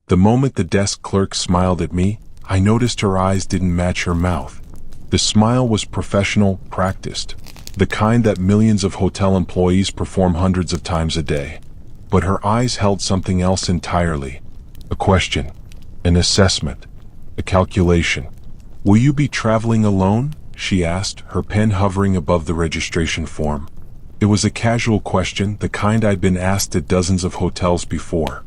The moment the desk clerk smiled at me, I noticed her eyes didn't match her mouth. The smile was professional, practiced, the kind that millions of hotel employees perform hundreds of times a day. But her eyes held something else entirely. A question, an assessment, a calculation. "Will you be traveling alone?" she asked, her pen hovering above the registration form. It was a casual question, the kind I'd been asked at dozens of hotels before.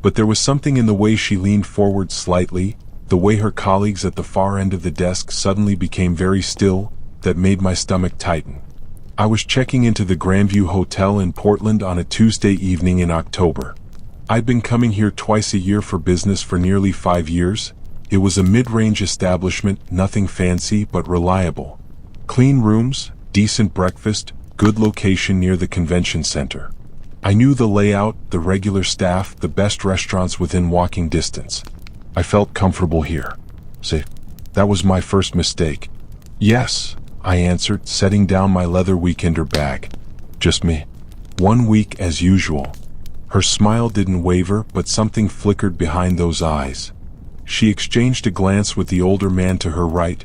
But there was something in the way she leaned forward slightly, the way her colleagues at the far end of the desk suddenly became very still, that made my stomach tighten. I was checking into the Grandview Hotel in Portland on a Tuesday evening in October. I'd been coming here twice a year for business for nearly 5 years. It was a mid-range establishment, nothing fancy but reliable. Clean rooms, decent breakfast, good location near the convention center. I knew the layout, the regular staff, the best restaurants within walking distance. I felt comfortable here. See, that was my first mistake. "Yes," I answered, setting down my leather weekender bag. "Just me. 1 week as usual." Her smile didn't waver, but something flickered behind those eyes. She exchanged a glance with the older man to her right.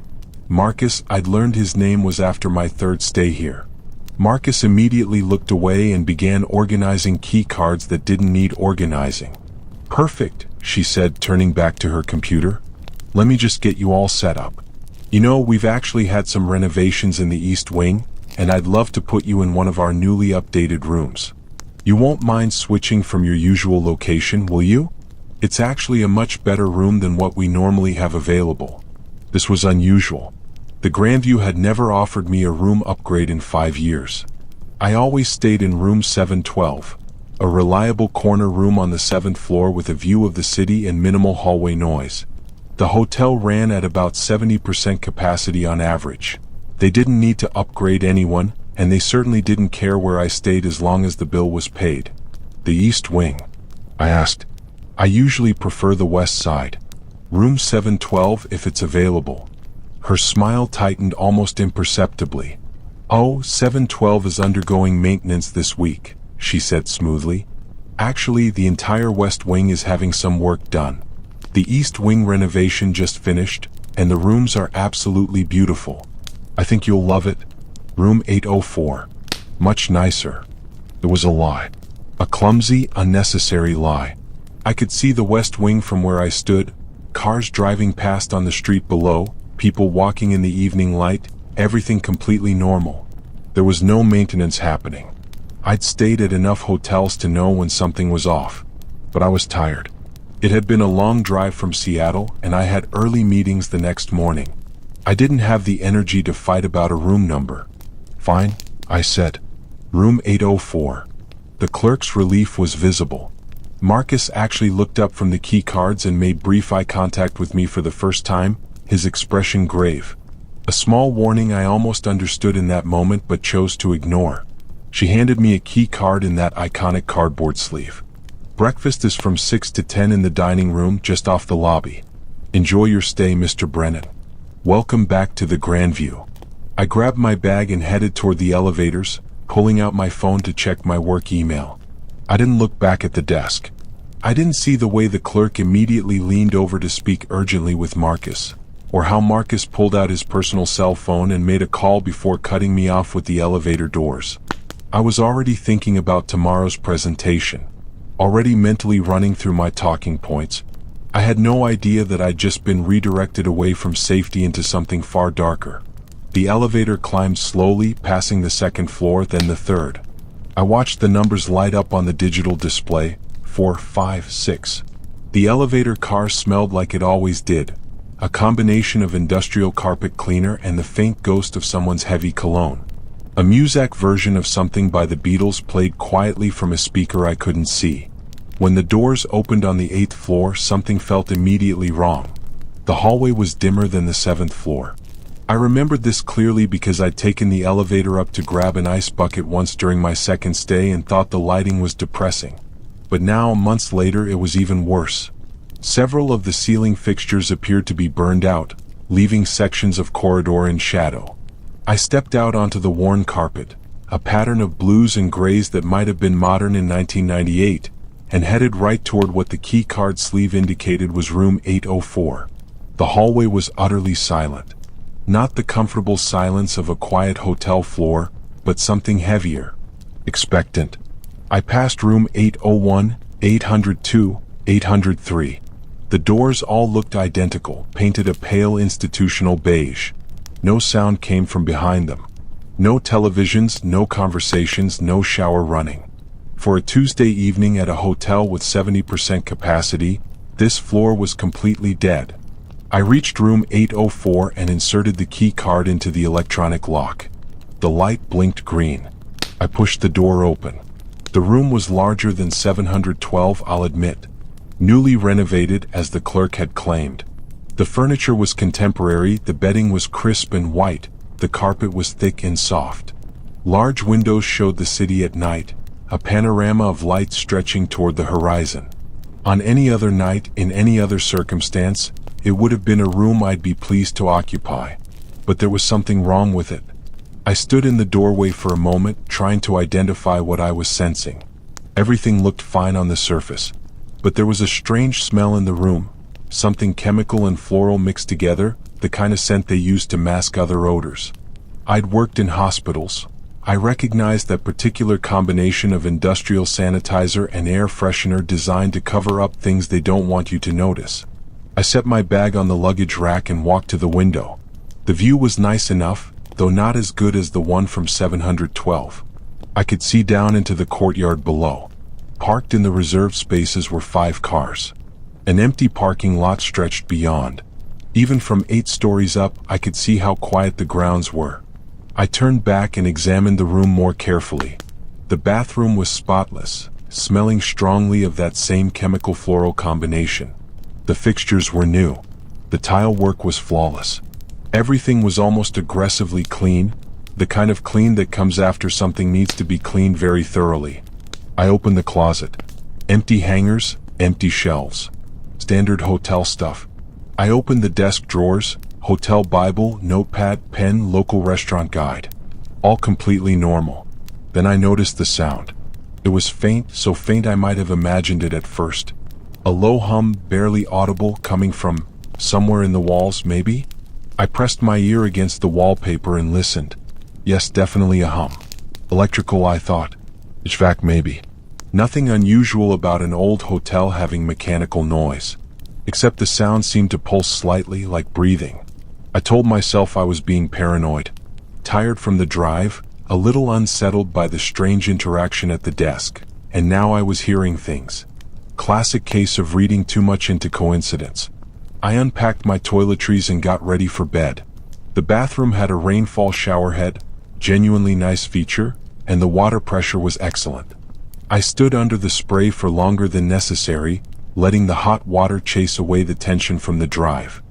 Marcus, I'd learned his name was after my 3rd stay here. Marcus immediately looked away and began organizing key cards that didn't need organizing. "Perfect," she said, turning back to her computer. "Let me just get you all set up. You know, we've actually had some renovations in the East Wing, and I'd love to put you in one of our newly updated rooms. You won't mind switching from your usual location, will you? It's actually a much better room than what we normally have available." This was unusual. The Grandview had never offered me a room upgrade in 5 years. I always stayed in room 712, a reliable corner room on the 7th floor with a view of the city and minimal hallway noise. The hotel ran at about 70% capacity on average. They didn't need to upgrade anyone, and they certainly didn't care where I stayed as long as the bill was paid. "The East Wing?" I asked. "I usually prefer the west side. Room 712 if it's available." Her smile tightened almost imperceptibly. "Oh, 712 is undergoing maintenance this week," she said smoothly. "Actually, the entire West Wing is having some work done. The East Wing renovation just finished, and the rooms are absolutely beautiful. I think you'll love it. Room 804. Much nicer." It was a lie. A clumsy, unnecessary lie. I could see the West Wing from where I stood, cars driving past on the street below, people walking in the evening light, everything completely normal. There was no maintenance happening. I'd stayed at enough hotels to know when something was off, but I was tired. It had been a long drive from Seattle, and I had early meetings the next morning. I didn't have the energy to fight about a room number. "Fine," I said. "Room 804. The clerk's relief was visible. Marcus actually looked up from the key cards and made brief eye contact with me for the first time, his expression grave. A small warning I almost understood in that moment but chose to ignore. She handed me a key card in that iconic cardboard sleeve. "Breakfast is from 6 to 10 in the dining room just off the lobby. Enjoy your stay, Mr. Brennan. Welcome back to the Grandview." I grabbed my bag and headed toward the elevators, pulling out my phone to check my work email. I didn't look back at the desk. I didn't see the way the clerk immediately leaned over to speak urgently with Marcus, or how Marcus pulled out his personal cell phone and made a call before cutting me off with the elevator doors. I was already thinking about tomorrow's presentation, already mentally running through my talking points. I had no idea that I'd just been redirected away from safety into something far darker. The elevator climbed slowly, passing the 2nd floor, then the 3rd. I watched the numbers light up on the digital display, 4, 5, 6. The elevator car smelled like it always did, a combination of industrial carpet cleaner and the faint ghost of someone's heavy cologne. A Muzak version of something by the Beatles played quietly from a speaker I couldn't see. When the doors opened on the 8th floor, something felt immediately wrong. The hallway was dimmer than the 7th floor. I remembered this clearly because I'd taken the elevator up to grab an ice bucket once during my 2nd stay and thought the lighting was depressing. But now, months later, it was even worse. Several of the ceiling fixtures appeared to be burned out, leaving sections of corridor in shadow. I stepped out onto the worn carpet, a pattern of blues and grays that might have been modern in 1998, and headed right toward what the key card sleeve indicated was room 804. The hallway was utterly silent. Not the comfortable silence of a quiet hotel floor, but something heavier, expectant. I passed room 801, 802, 803. The doors all looked identical, painted a pale institutional beige. No sound came from behind them. No televisions, no conversations, no shower running. For a Tuesday evening at a hotel with 70% capacity, this floor was completely dead. I reached room 804 and inserted the key card into the electronic lock. The light blinked green. I pushed the door open. The room was larger than 712, I'll admit. Newly renovated, as the clerk had claimed. The furniture was contemporary, the bedding was crisp and white, the carpet was thick and soft. Large windows showed the city at night, a panorama of light stretching toward the horizon. On any other night, in any other circumstance, it would have been a room I'd be pleased to occupy. But there was something wrong with it. I stood in the doorway for a moment, trying to identify what I was sensing. Everything looked fine on the surface, but there was a strange smell in the room, something chemical and floral mixed together, the kind of scent they used to mask other odors. I'd worked in hospitals. I recognized that particular combination of industrial sanitizer and air freshener designed to cover up things they don't want you to notice. I set my bag on the luggage rack and walked to the window. The view was nice enough, though not as good as the one from 712. I could see down into the courtyard below. Parked in the reserved spaces were 5 cars. An empty parking lot stretched beyond. Even from 8 stories up, I could see how quiet the grounds were. I turned back and examined the room more carefully. The bathroom was spotless, smelling strongly of that same chemical floral combination. The fixtures were new. The tile work was flawless. Everything was almost aggressively clean, the kind of clean that comes after something needs to be cleaned very thoroughly. I opened the closet. Empty hangers, empty shelves. Standard hotel stuff. I opened the desk drawers, hotel Bible, notepad, pen, local restaurant guide. All completely normal. Then I noticed the sound. It was faint, so faint I might have imagined it at first. A low hum, barely audible, coming from somewhere in the walls, maybe? I pressed my ear against the wallpaper and listened. Yes, definitely a hum. Electrical, I thought. HVAC, maybe. Nothing unusual about an old hotel having mechanical noise. Except the sound seemed to pulse slightly, like breathing. I told myself I was being paranoid. Tired from the drive, a little unsettled by the strange interaction at the desk, and now I was hearing things. Classic case of reading too much into coincidence. I unpacked my toiletries and got ready for bed. The bathroom had a rainfall shower head, genuinely nice feature, and the water pressure was excellent. I stood under the spray for longer than necessary, letting the hot water chase away the tension from the drive.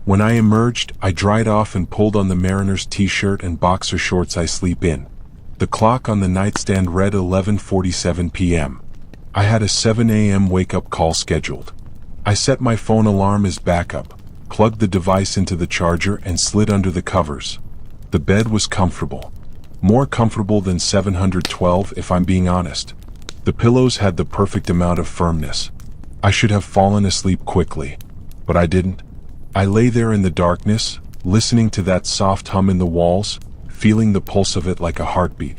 When I emerged, I dried off and pulled on the mariner's t-shirt and boxer shorts I sleep in. The clock on the nightstand read 11:47 p.m. I had a 7 a.m. wake-up call scheduled. I set my phone alarm as backup, plugged the device into the charger and slid under the covers. The bed was comfortable. More comfortable than 712 if I'm being honest. The pillows had the perfect amount of firmness. I should have fallen asleep quickly, but I didn't. I lay there in the darkness, listening to that soft hum in the walls, feeling the pulse of it like a heartbeat.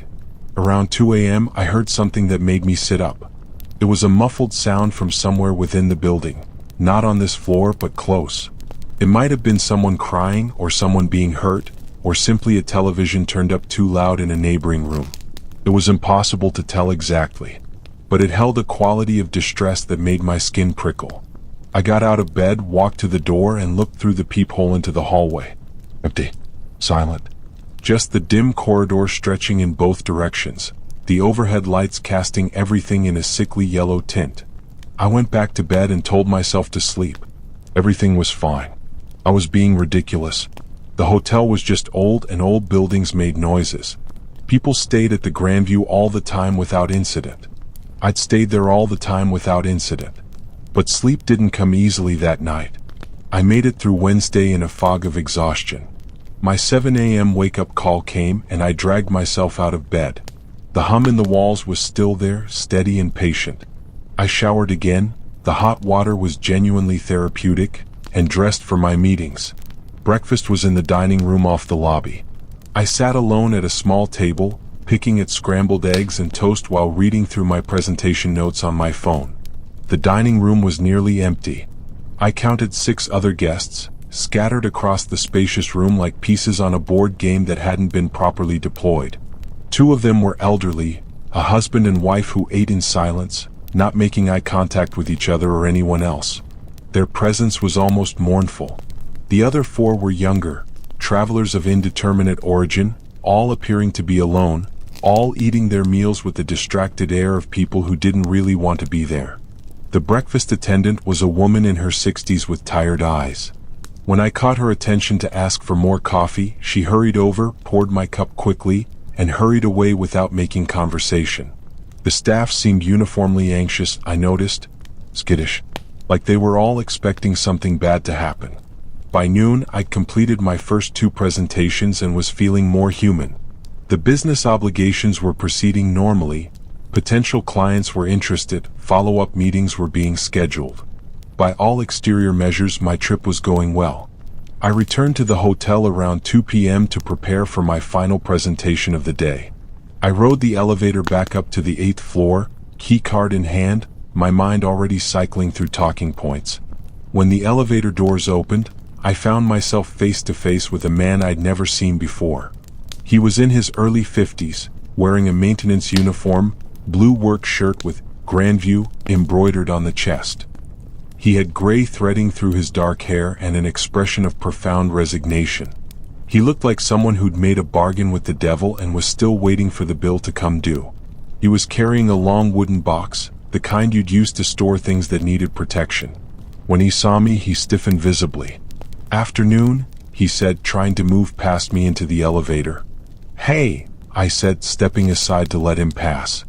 Around 2 a.m. I heard something that made me sit up. It was a muffled sound from somewhere within the building, not on this floor but close. It might have been someone crying or someone being hurt, or simply a television turned up too loud in a neighboring room. It was impossible to tell exactly, but it held a quality of distress that made my skin prickle. I got out of bed, walked to the door, and looked through the peephole into the hallway. Empty. Silent. Just the dim corridor stretching in both directions, the overhead lights casting everything in a sickly yellow tint. I went back to bed and told myself to sleep. Everything was fine. I was being ridiculous. The hotel was just old, and old buildings made noises. People stayed at the Grandview all the time without incident. I'd stayed there all the time without incident. But sleep didn't come easily that night. I made it through Wednesday in a fog of exhaustion. My 7 a.m. wake-up call came and I dragged myself out of bed. The hum in the walls was still there, steady and patient. I showered again. The hot water was genuinely therapeutic, and dressed for my meetings. Breakfast was in the dining room off the lobby. I sat alone at a small table, picking at scrambled eggs and toast while reading through my presentation notes on my phone. The dining room was nearly empty. I counted 6 other guests, scattered across the spacious room like pieces on a board game that hadn't been properly deployed. 2 of them were elderly, a husband and wife who ate in silence, not making eye contact with each other or anyone else. Their presence was almost mournful. The other 4 were younger, travelers of indeterminate origin, all appearing to be alone, all eating their meals with the distracted air of people who didn't really want to be there. The breakfast attendant was a woman in her 60s with tired eyes. When I caught her attention to ask for more coffee, she hurried over, poured my cup quickly, and hurried away without making conversation. The staff seemed uniformly anxious, I noticed, skittish, like they were all expecting something bad to happen. By noon, I'd completed my first 2 presentations and was feeling more human. The business obligations were proceeding normally, potential clients were interested, follow-up meetings were being scheduled. By all exterior measures, my trip was going well. I returned to the hotel around 2 p.m. to prepare for my final presentation of the day. I rode the elevator back up to the 8th floor, keycard in hand, my mind already cycling through talking points. When the elevator doors opened, I found myself face to face with a man I'd never seen before. He was in his early 50s, wearing a maintenance uniform, blue work shirt with Grandview embroidered on the chest. He had gray threading through his dark hair and an expression of profound resignation. He looked like someone who'd made a bargain with the devil and was still waiting for the bill to come due. He was carrying a long wooden box, the kind you'd use to store things that needed protection. When he saw me, he stiffened visibly. "Afternoon," he said, trying to move past me into the elevator. "Hey," I said, stepping aside to let him pass.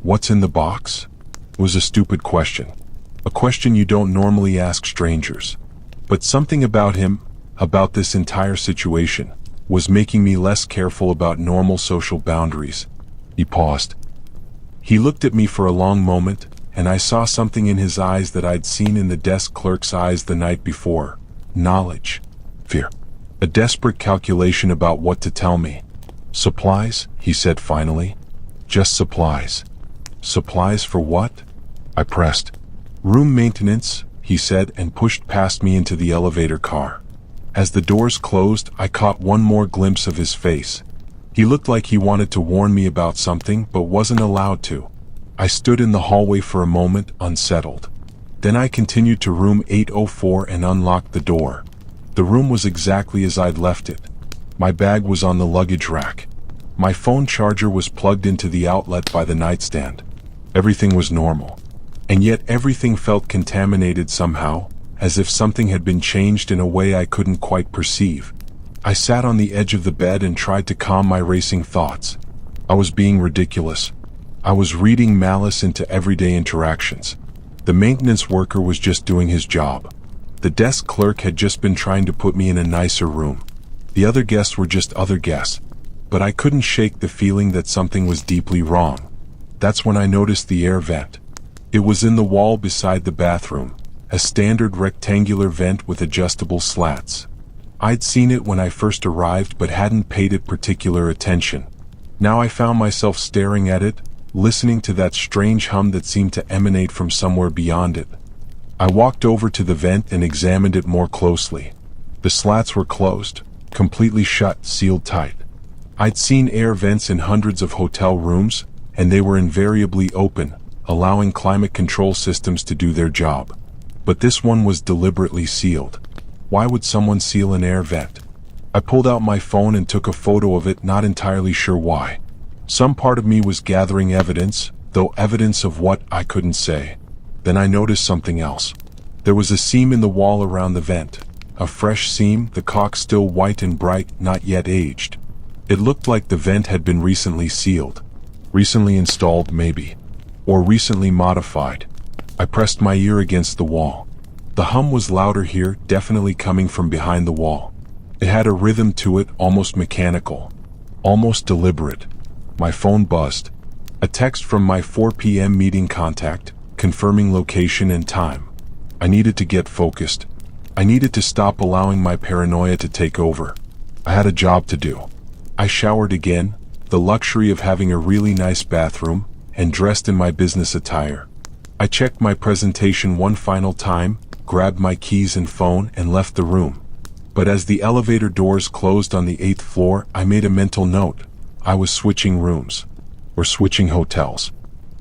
"What's in the box?" It was a stupid question. A question you don't normally ask strangers. But something about him, about this entire situation, was making me less careful about normal social boundaries. He paused. He looked at me for a long moment, and I saw something in his eyes that I'd seen in the desk clerk's eyes the night before. Knowledge. Fear. A desperate calculation about what to tell me. "Supplies?" he said finally. "Just supplies." "Supplies for what?" I pressed. "Room maintenance," he said, and pushed past me into the elevator car. As the doors closed, I caught one more glimpse of his face. He looked like he wanted to warn me about something, but wasn't allowed to. I stood in the hallway for a moment, unsettled. Then I continued to room 804 and unlocked the door. The room was exactly as I'd left it. My bag was on the luggage rack. My phone charger was plugged into the outlet by the nightstand. Everything was normal. And yet everything felt contaminated somehow, as if something had been changed in a way I couldn't quite perceive. I sat on the edge of the bed and tried to calm my racing thoughts. I was being ridiculous. I was reading malice into everyday interactions. The maintenance worker was just doing his job. The desk clerk had just been trying to put me in a nicer room. The other guests were just other guests. But I couldn't shake the feeling that something was deeply wrong. That's when I noticed the air vent. It was in the wall beside the bathroom, a standard rectangular vent with adjustable slats. I'd seen it when I first arrived but hadn't paid it particular attention. Now I found myself staring at it, listening to that strange hum that seemed to emanate from somewhere beyond it. I walked over to the vent and examined it more closely. The slats were closed, completely shut, sealed tight. I'd seen air vents in hundreds of hotel rooms, and they were invariably open, allowing climate control systems to do their job. But this one was deliberately sealed. Why would someone seal an air vent? I pulled out my phone and took a photo of it, not entirely sure why. Some part of me was gathering evidence, though evidence of what I couldn't say. Then I noticed something else. There was a seam in the wall around the vent. A fresh seam, the caulk still white and bright, not yet aged. It looked like the vent had been recently sealed. Recently installed, maybe. Or recently modified. I pressed my ear against the wall. The hum was louder here, definitely coming from behind the wall. It had a rhythm to it, almost mechanical. Almost deliberate. My phone buzzed. A text from my 4 p.m. meeting contact. confirming location and time. I needed to get focused. I needed to stop allowing my paranoia to take over. I had a job to do. I showered again, the luxury of having a really nice bathroom, and dressed in my business attire. I checked my presentation one final time, grabbed my keys and phone, and left the room. But as the elevator doors closed on the 8th floor, I made a mental note. I was switching rooms. Or switching hotels.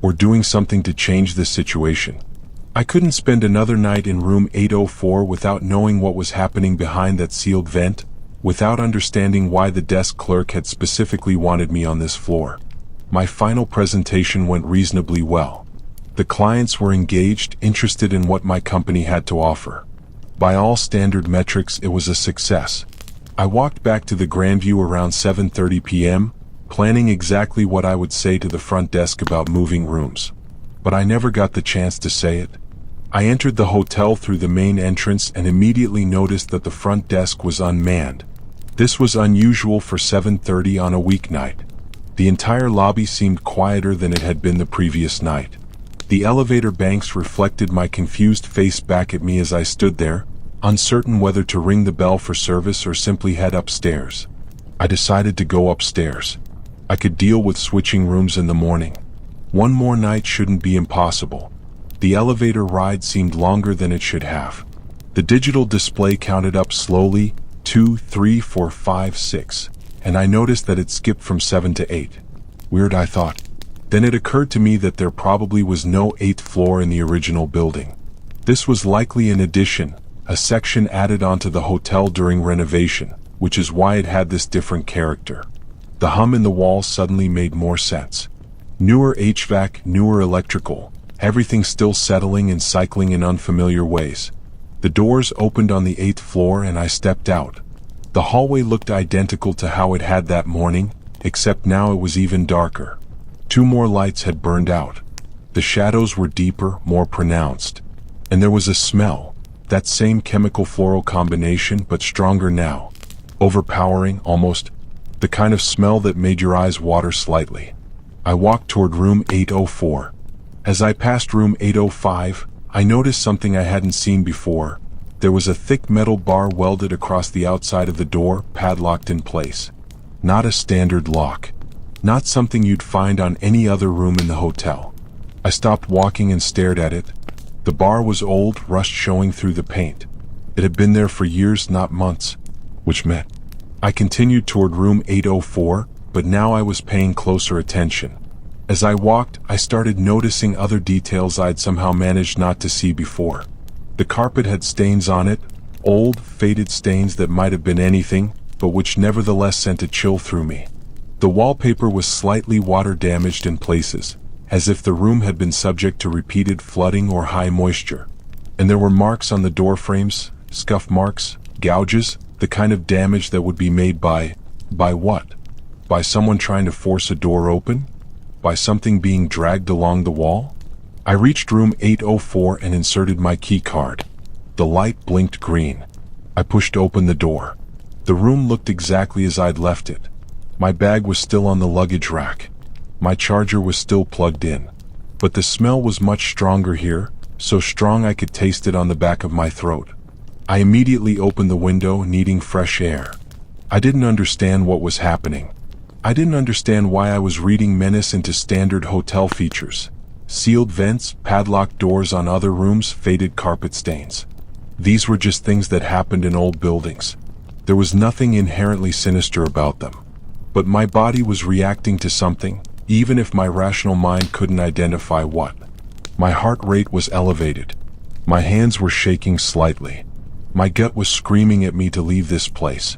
Or doing something to change this situation. I couldn't spend another night in room 804 without knowing what was happening behind that sealed vent, without understanding why the desk clerk had specifically wanted me on this floor. My final presentation went reasonably well. The clients were engaged, interested in what my company had to offer. By all standard metrics, it was a success. I walked back to the Grandview around 7:30 p.m., planning exactly what I would say to the front desk about moving rooms. But I never got the chance to say it. I entered the hotel through the main entrance and immediately noticed that the front desk was unmanned. This was unusual for 7:30 on a weeknight. The entire lobby seemed quieter than it had been the previous night. The elevator banks reflected my confused face back at me as I stood there, uncertain whether to ring the bell for service or simply head upstairs. I decided to go upstairs. I could deal with switching rooms in the morning. One more night shouldn't be impossible. The elevator ride seemed longer than it should have. The digital display counted up slowly, 2, 3, 4, 5, 6, and I noticed that it skipped from 7 to 8. Weird, I thought. Then it occurred to me that there probably was no 8th floor in the original building. This was likely an addition, a section added onto the hotel during renovation, which is why it had this different character. The hum in the walls suddenly made more sense. Newer HVAC, newer electrical, everything still settling and cycling in unfamiliar ways. The doors opened on the 8th floor and I stepped out. The hallway looked identical to how it had that morning, except now it was even darker. 2 more lights had burned out. The shadows were deeper, more pronounced. And there was a smell, that same chemical floral combination but stronger now. Overpowering, almost. The kind of smell that made your eyes water slightly. I walked toward room 804. As I passed room 805, I noticed something I hadn't seen before. There was a thick metal bar welded across the outside of the door, padlocked in place. Not a standard lock. Not something you'd find on any other room in the hotel. I stopped walking and stared at it. The bar was old, rust showing through the paint. It had been there for years, not months. Which meant I continued toward room 804, but now I was paying closer attention. As I walked, I started noticing other details I'd somehow managed not to see before. The carpet had stains on it, old, faded stains that might have been anything, but which nevertheless sent a chill through me. The wallpaper was slightly water-damaged in places, as if the room had been subject to repeated flooding or high moisture. And there were marks on the door frames, scuff marks, gouges, the kind of damage that would be made by what? By someone trying to force a door open? By something being dragged along the wall? I reached room 804 and inserted my key card. The light blinked green. I pushed open the door. The room looked exactly as I'd left it. My bag was still on the luggage rack. My charger was still plugged in. But the smell was much stronger here, so strong I could taste it on the back of my throat. I immediately opened the window, needing fresh air. I didn't understand what was happening. I didn't understand why I was reading menace into standard hotel features. Sealed vents, padlocked doors on other rooms, faded carpet stains. These were just things that happened in old buildings. There was nothing inherently sinister about them. But my body was reacting to something, even if my rational mind couldn't identify what. My heart rate was elevated. My hands were shaking slightly. My gut was screaming at me to leave this place.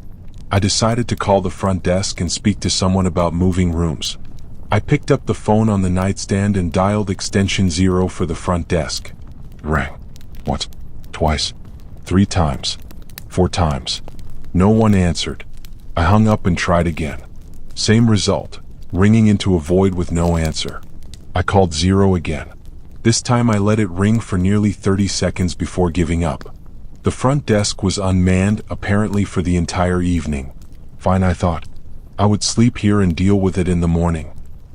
I decided to call the front desk and speak to someone about moving rooms. I picked up the phone on the nightstand and dialed extension 0 for the front desk. It rang. Once, twice, 3 times, 4 times. No one answered. I hung up and tried again. Same result, ringing into a void with no answer. I called 0 again. This time I let it ring for nearly 30 seconds before giving up. The front desk was unmanned, apparently for the entire evening. Fine, I thought. I would sleep here and deal with it in the morning.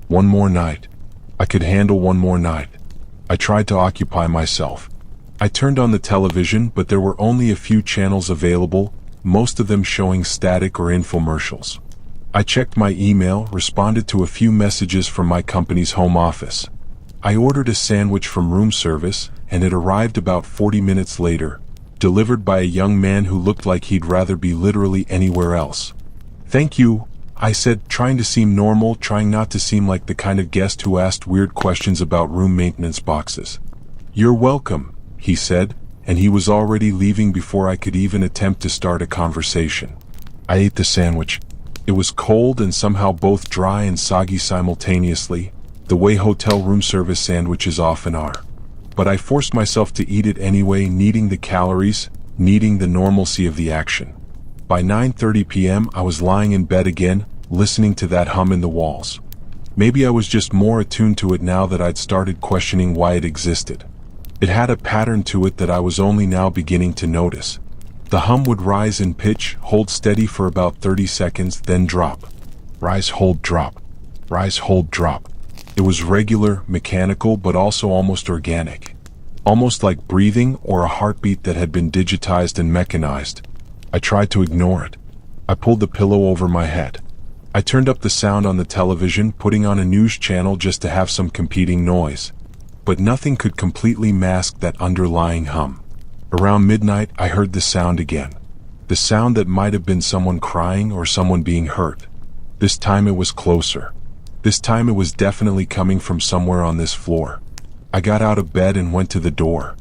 One more night. I could handle one more night. I tried to occupy myself. I turned on the television, but there were only a few channels available, most of them showing static or infomercials. I checked my email, responded to a few messages from my company's home office. I ordered a sandwich from room service, and it arrived about 40 minutes later, delivered by a young man who looked like he'd rather be literally anywhere else. "Thank you," I said, trying to seem normal, trying not to seem like the kind of guest who asked weird questions about room maintenance boxes. "You're welcome," he said, and he was already leaving before I could even attempt to start a conversation. I ate the sandwich. It was cold and somehow both dry and soggy simultaneously, the way hotel room service sandwiches often are. But I forced myself to eat it anyway, needing the calories, needing the normalcy of the action. By 9:30 p.m. I was lying in bed again, listening to that hum in the walls. Maybe I was just more attuned to it now that I'd started questioning why it existed. It had a pattern to it that I was only now beginning to notice. The hum would rise in pitch, hold steady for about 30 seconds, then drop. Rise, hold, drop. Rise, hold, drop. It was regular, mechanical, but also almost organic. Almost like breathing or a heartbeat that had been digitized and mechanized. I tried to ignore it. I pulled the pillow over my head. I turned up the sound on the television, putting on a news channel just to have some competing noise. But nothing could completely mask that underlying hum. Around midnight, I heard the sound again. The sound that might have been someone crying or someone being hurt. This time it was closer. This time it was definitely coming from somewhere on this floor. I got out of bed and went to the door.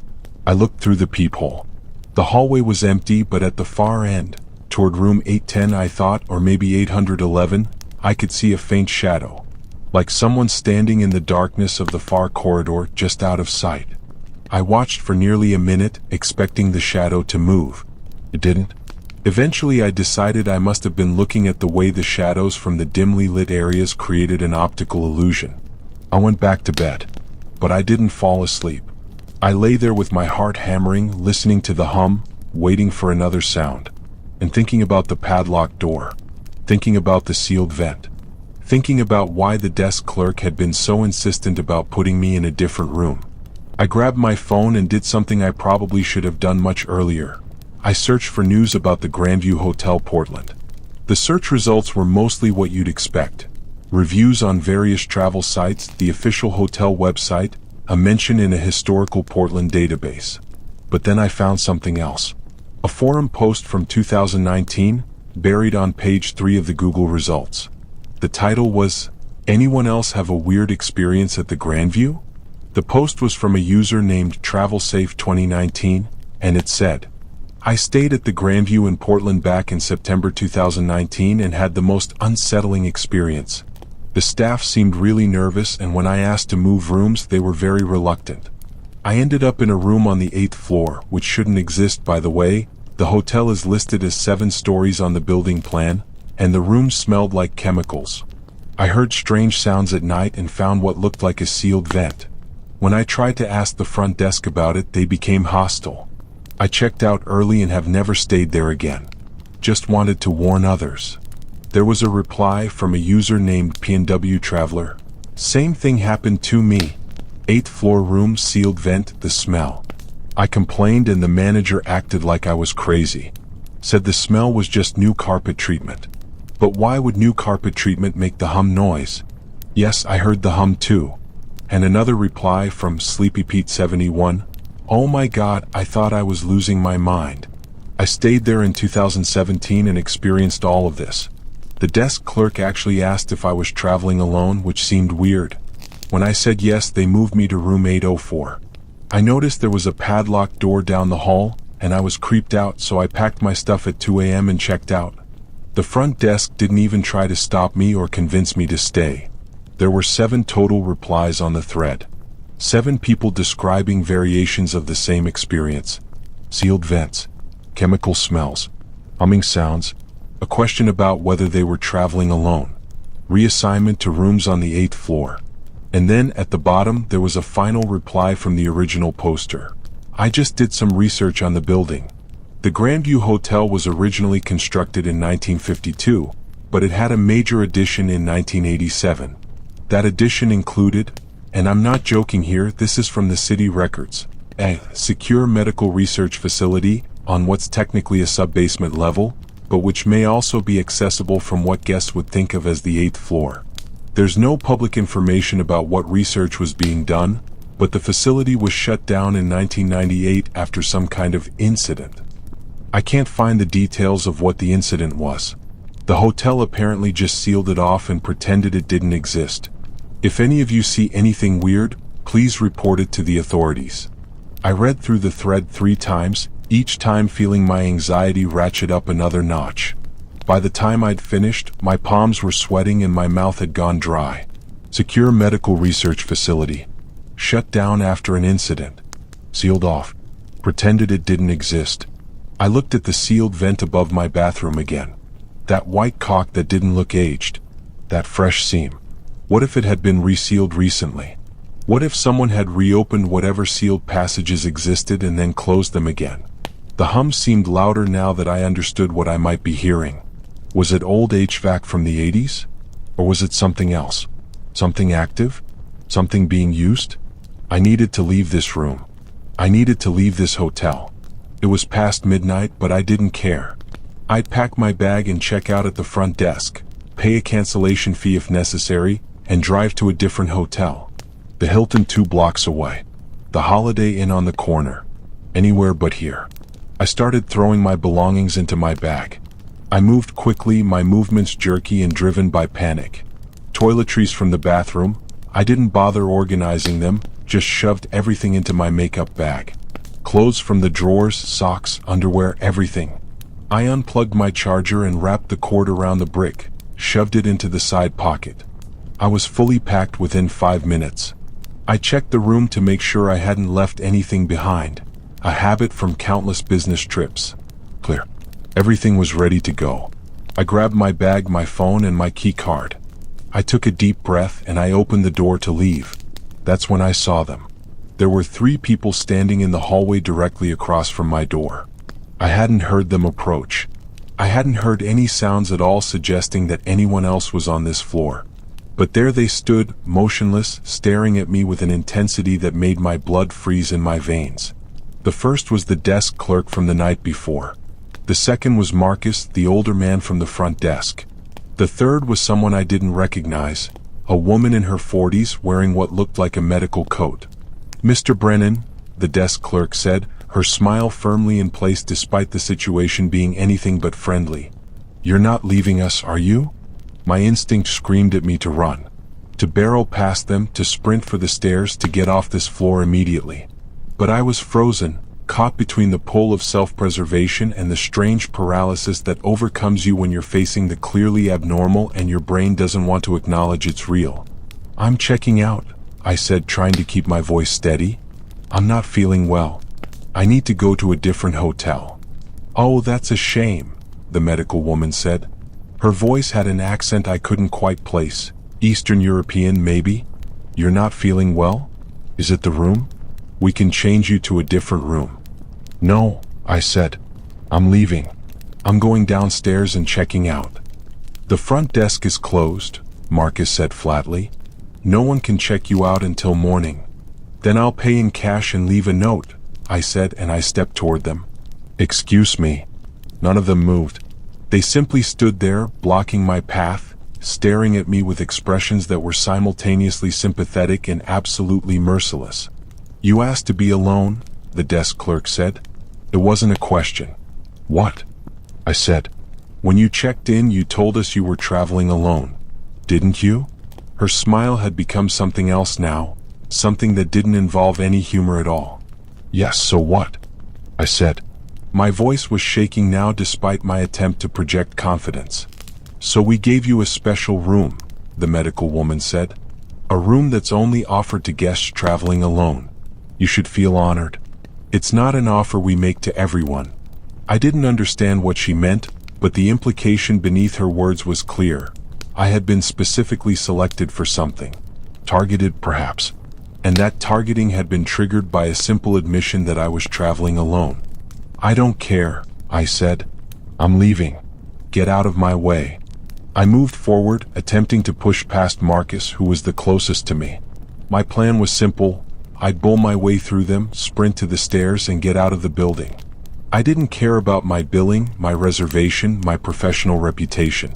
I looked through the peephole. The hallway was empty, but at the far end, toward room 810 I thought, or maybe 811, I could see a faint shadow. Like someone standing in the darkness of the far corridor just out of sight. I watched for nearly a minute, expecting the shadow to move. It didn't. Eventually I decided I must have been looking at the way the shadows from the dimly lit areas created an optical illusion. I went back to bed. But I didn't fall asleep. I lay there with my heart hammering, listening to the hum, waiting for another sound, and thinking about the padlocked door, thinking about the sealed vent, thinking about why the desk clerk had been so insistent about putting me in a different room. I grabbed my phone and did something I probably should have done much earlier. I searched for news about the Grandview Hotel Portland. The search results were mostly what you'd expect. Reviews on various travel sites, the official hotel website, a mention in a historical Portland database. But then I found something else. A forum post from 2019, buried on page 3 of the Google results. The title was, "Anyone else have a weird experience at the Grandview?" The post was from a user named TravelSafe2019, and it said, "I stayed at the Grandview in Portland back in September 2019 and had the most unsettling experience. The staff seemed really nervous, and when I asked to move rooms, they were very reluctant. I ended up in a room on the 8th floor, which shouldn't exist, by the way. The hotel is listed as 7 stories on the building plan, and the room smelled like chemicals. I heard strange sounds at night and found what looked like a sealed vent. When I tried to ask the front desk about it, they became hostile. I checked out early and have never stayed there again. Just wanted to warn others." There was a reply from a user named PNW Traveler. "Same thing happened to me. 8th floor room, sealed vent, the smell. I complained and the manager acted like I was crazy. Said the smell was just new carpet treatment. But why would new carpet treatment make the hum noise? Yes, I heard the hum too." And another reply from Sleepy Pete 71. "Oh my God, I thought I was losing my mind. I stayed there in 2017 and experienced all of this. The desk clerk actually asked if I was traveling alone, which seemed weird. When I said yes, they moved me to room 804. I noticed there was a padlocked door down the hall, and I was creeped out, so I packed my stuff at 2 a.m. and checked out. The front desk didn't even try to stop me or convince me to stay." There were 7 total replies on the thread. 7 people describing variations of the same experience. Sealed vents, chemical smells, humming sounds, a question about whether they were traveling alone, reassignment to rooms on the 8th floor. And then at the bottom there was a final reply from the original poster. "I just did some research on the building. The Grandview Hotel was originally constructed in 1952, but it had a major addition in 1987. That addition included And I'm not joking here, this is from the city records. A secure medical research facility on what's technically a sub-basement level, but which may also be accessible from what guests would think of as the 8th floor. There's no public information about what research was being done, but the facility was shut down in 1998 after some kind of incident. I can't find the details of what the incident was. The hotel apparently just sealed it off and pretended it didn't exist. If any of you see anything weird, please report it to the authorities. I read through the thread 3 times, each time feeling my anxiety ratchet up another notch. By the time I'd finished, my palms were sweating and my mouth had gone dry. Secure medical research facility. Shut down after an incident. Sealed off. Pretended it didn't exist. I looked at the sealed vent above my bathroom again. That white caulk that didn't look aged. That fresh seam. What if it had been resealed recently? What if someone had reopened whatever sealed passages existed and then closed them again? The hum seemed louder now that I understood what I might be hearing. Was it old HVAC from the 80s? Or was it something else? Something active? Something being used? I needed to leave this room. I needed to leave this hotel. It was past midnight, but I didn't care. I'd pack my bag and check out at the front desk, pay a cancellation fee if necessary, and drive to a different hotel. The Hilton 2 blocks away. The Holiday Inn on the corner. Anywhere but here. I started throwing my belongings into my bag. I moved quickly, my movements jerky and driven by panic. Toiletries from the bathroom. I didn't bother organizing them, just shoved everything into my makeup bag. Clothes from the drawers, socks, underwear, everything. I unplugged my charger and wrapped the cord around the brick, shoved it into the side pocket. I was fully packed within 5 minutes. I checked the room to make sure I hadn't left anything behind, a habit from countless business trips. Clear. Everything was ready to go. I grabbed my bag, my phone, and my key card. I took a deep breath and I opened the door to leave. That's when I saw them. There were 3 people standing in the hallway directly across from my door. I hadn't heard them approach. I hadn't heard any sounds at all suggesting that anyone else was on this floor. But there they stood, motionless, staring at me with an intensity that made my blood freeze in my veins. The first was the desk clerk from the night before. The second was Marcus, the older man from the front desk. The third was someone I didn't recognize, a woman in her 40s wearing what looked like a medical coat. "Mr. Brennan," the desk clerk said, her smile firmly in place despite the situation being anything but friendly. "You're not leaving us, are you?" My instinct screamed at me to run. To barrel past them, to sprint for the stairs, to get off this floor immediately. But I was frozen, caught between the pull of self-preservation and the strange paralysis that overcomes you when you're facing the clearly abnormal and your brain doesn't want to acknowledge it's real. "I'm checking out," I said, trying to keep my voice steady. "I'm not feeling well. I need to go to a different hotel." "Oh, that's a shame," the medical woman said. Her voice had an accent I couldn't quite place. "Eastern European, maybe? You're not feeling well? Is it the room? We can change you to a different room." "No," I said. "I'm leaving. I'm going downstairs and checking out." "The front desk is closed," Marcus said flatly. "No one can check you out until morning." "Then I'll pay in cash and leave a note," I said, and I stepped toward them. "Excuse me." None of them moved. They simply stood there, blocking my path, staring at me with expressions that were simultaneously sympathetic and absolutely merciless. "You asked to be alone," the desk clerk said. "It wasn't a question." "What?" I said. "When you checked in, you told us you were traveling alone. Didn't you?" Her smile had become something else now, something that didn't involve any humor at all. "Yes, so what?" I said. My voice was shaking now despite my attempt to project confidence. "So we gave you a special room," the medical woman said. "A room that's only offered to guests traveling alone. You should feel honored. It's not an offer we make to everyone." I didn't understand what she meant, but the implication beneath her words was clear. I had been specifically selected for something. Targeted, perhaps. And that targeting had been triggered by a simple admission that I was traveling alone. "I don't care," I said. "I'm leaving. Get out of my way." I moved forward, attempting to push past Marcus, who was the closest to me. My plan was simple. I'd bull my way through them, sprint to the stairs, and get out of the building. I didn't care about my billing, my reservation, my professional reputation.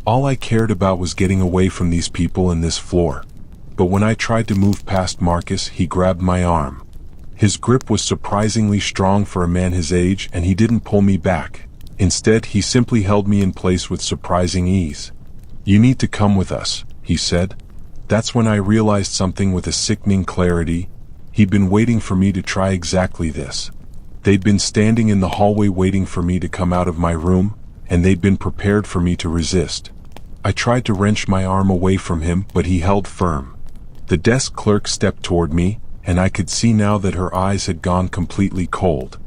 All I cared about was getting away from these people and this floor. But when I tried to move past Marcus, he grabbed my arm. His grip was surprisingly strong for a man his age, and he didn't pull me back. Instead, he simply held me in place with surprising ease. "You need to come with us," he said. That's when I realized something with a sickening clarity. He'd been waiting for me to try exactly this. They'd been standing in the hallway waiting for me to come out of my room, and they'd been prepared for me to resist. I tried to wrench my arm away from him, but he held firm. The desk clerk stepped toward me, and I could see now that her eyes had gone completely cold.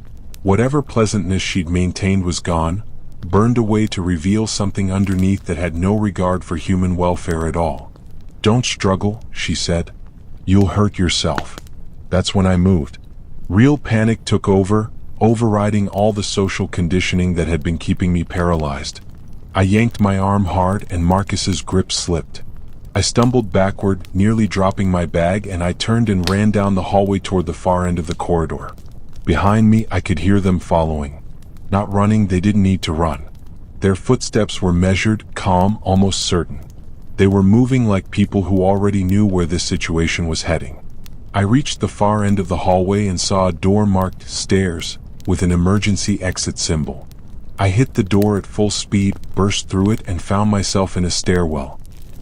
Whatever pleasantness she'd maintained was gone, burned away to reveal something underneath that had no regard for human welfare at all. "Don't struggle," she said. "You'll hurt yourself." That's when I moved. Real panic took over, overriding all the social conditioning that had been keeping me paralyzed. I yanked my arm hard, and Marcus's grip slipped. I stumbled backward, nearly dropping my bag, and I turned and ran down the hallway toward the far end of the corridor. Behind me, I could hear them following. Not running, they didn't need to run. Their footsteps were measured, calm, almost certain. They were moving like people who already knew where this situation was heading. I reached the far end of the hallway and saw a door marked "Stairs" with an emergency exit symbol. I hit the door at full speed, burst through it, and found myself in a stairwell.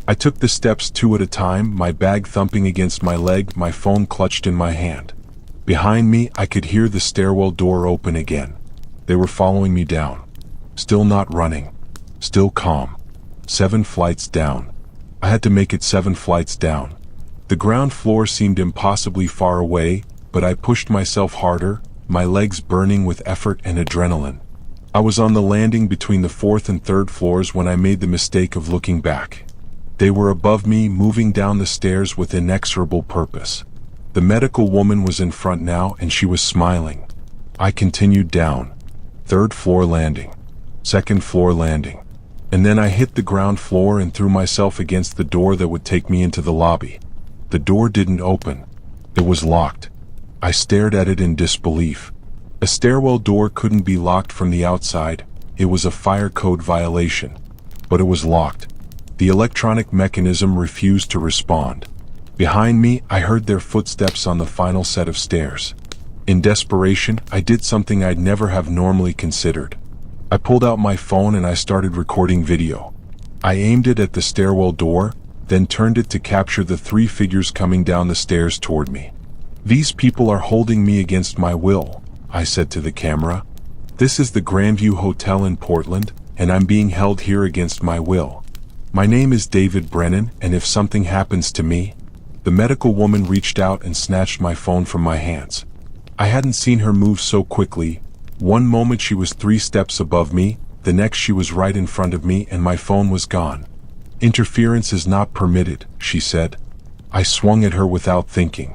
I took the steps 2 at a time, my bag thumping against my leg, my phone clutched in my hand. Behind me, I could hear the stairwell door open again. They were following me down. Still not running. Still calm. 7 flights down. I had to make it 7 flights down. The ground floor seemed impossibly far away, but I pushed myself harder, my legs burning with effort and adrenaline. I was on the landing between the 4th and 3rd floors when I made the mistake of looking back. They were above me, moving down the stairs with inexorable purpose. The medical woman was in front now, and she was smiling. I continued down. 3rd floor landing. 2nd floor landing. And then I hit the ground floor and threw myself against the door that would take me into the lobby. The door didn't open. It was locked. I stared at it in disbelief. A stairwell door couldn't be locked from the outside. It was a fire code violation. But it was locked. The electronic mechanism refused to respond. Behind me, I heard their footsteps on the final set of stairs. In desperation, I did something I'd never have normally considered. I pulled out my phone and I started recording video. I aimed it at the stairwell door, then turned it to capture the 3 figures coming down the stairs toward me. "These people are holding me against my will," I said to the camera. "This is the Grandview Hotel in Portland, and I'm being held here against my will. My name is David Brennan, and if something happens to me..." The medical woman reached out and snatched my phone from my hands. I hadn't seen her move so quickly. One moment she was 3 steps above me, the next she was right in front of me, and my phone was gone. "Interference is not permitted," she said. I swung at her without thinking.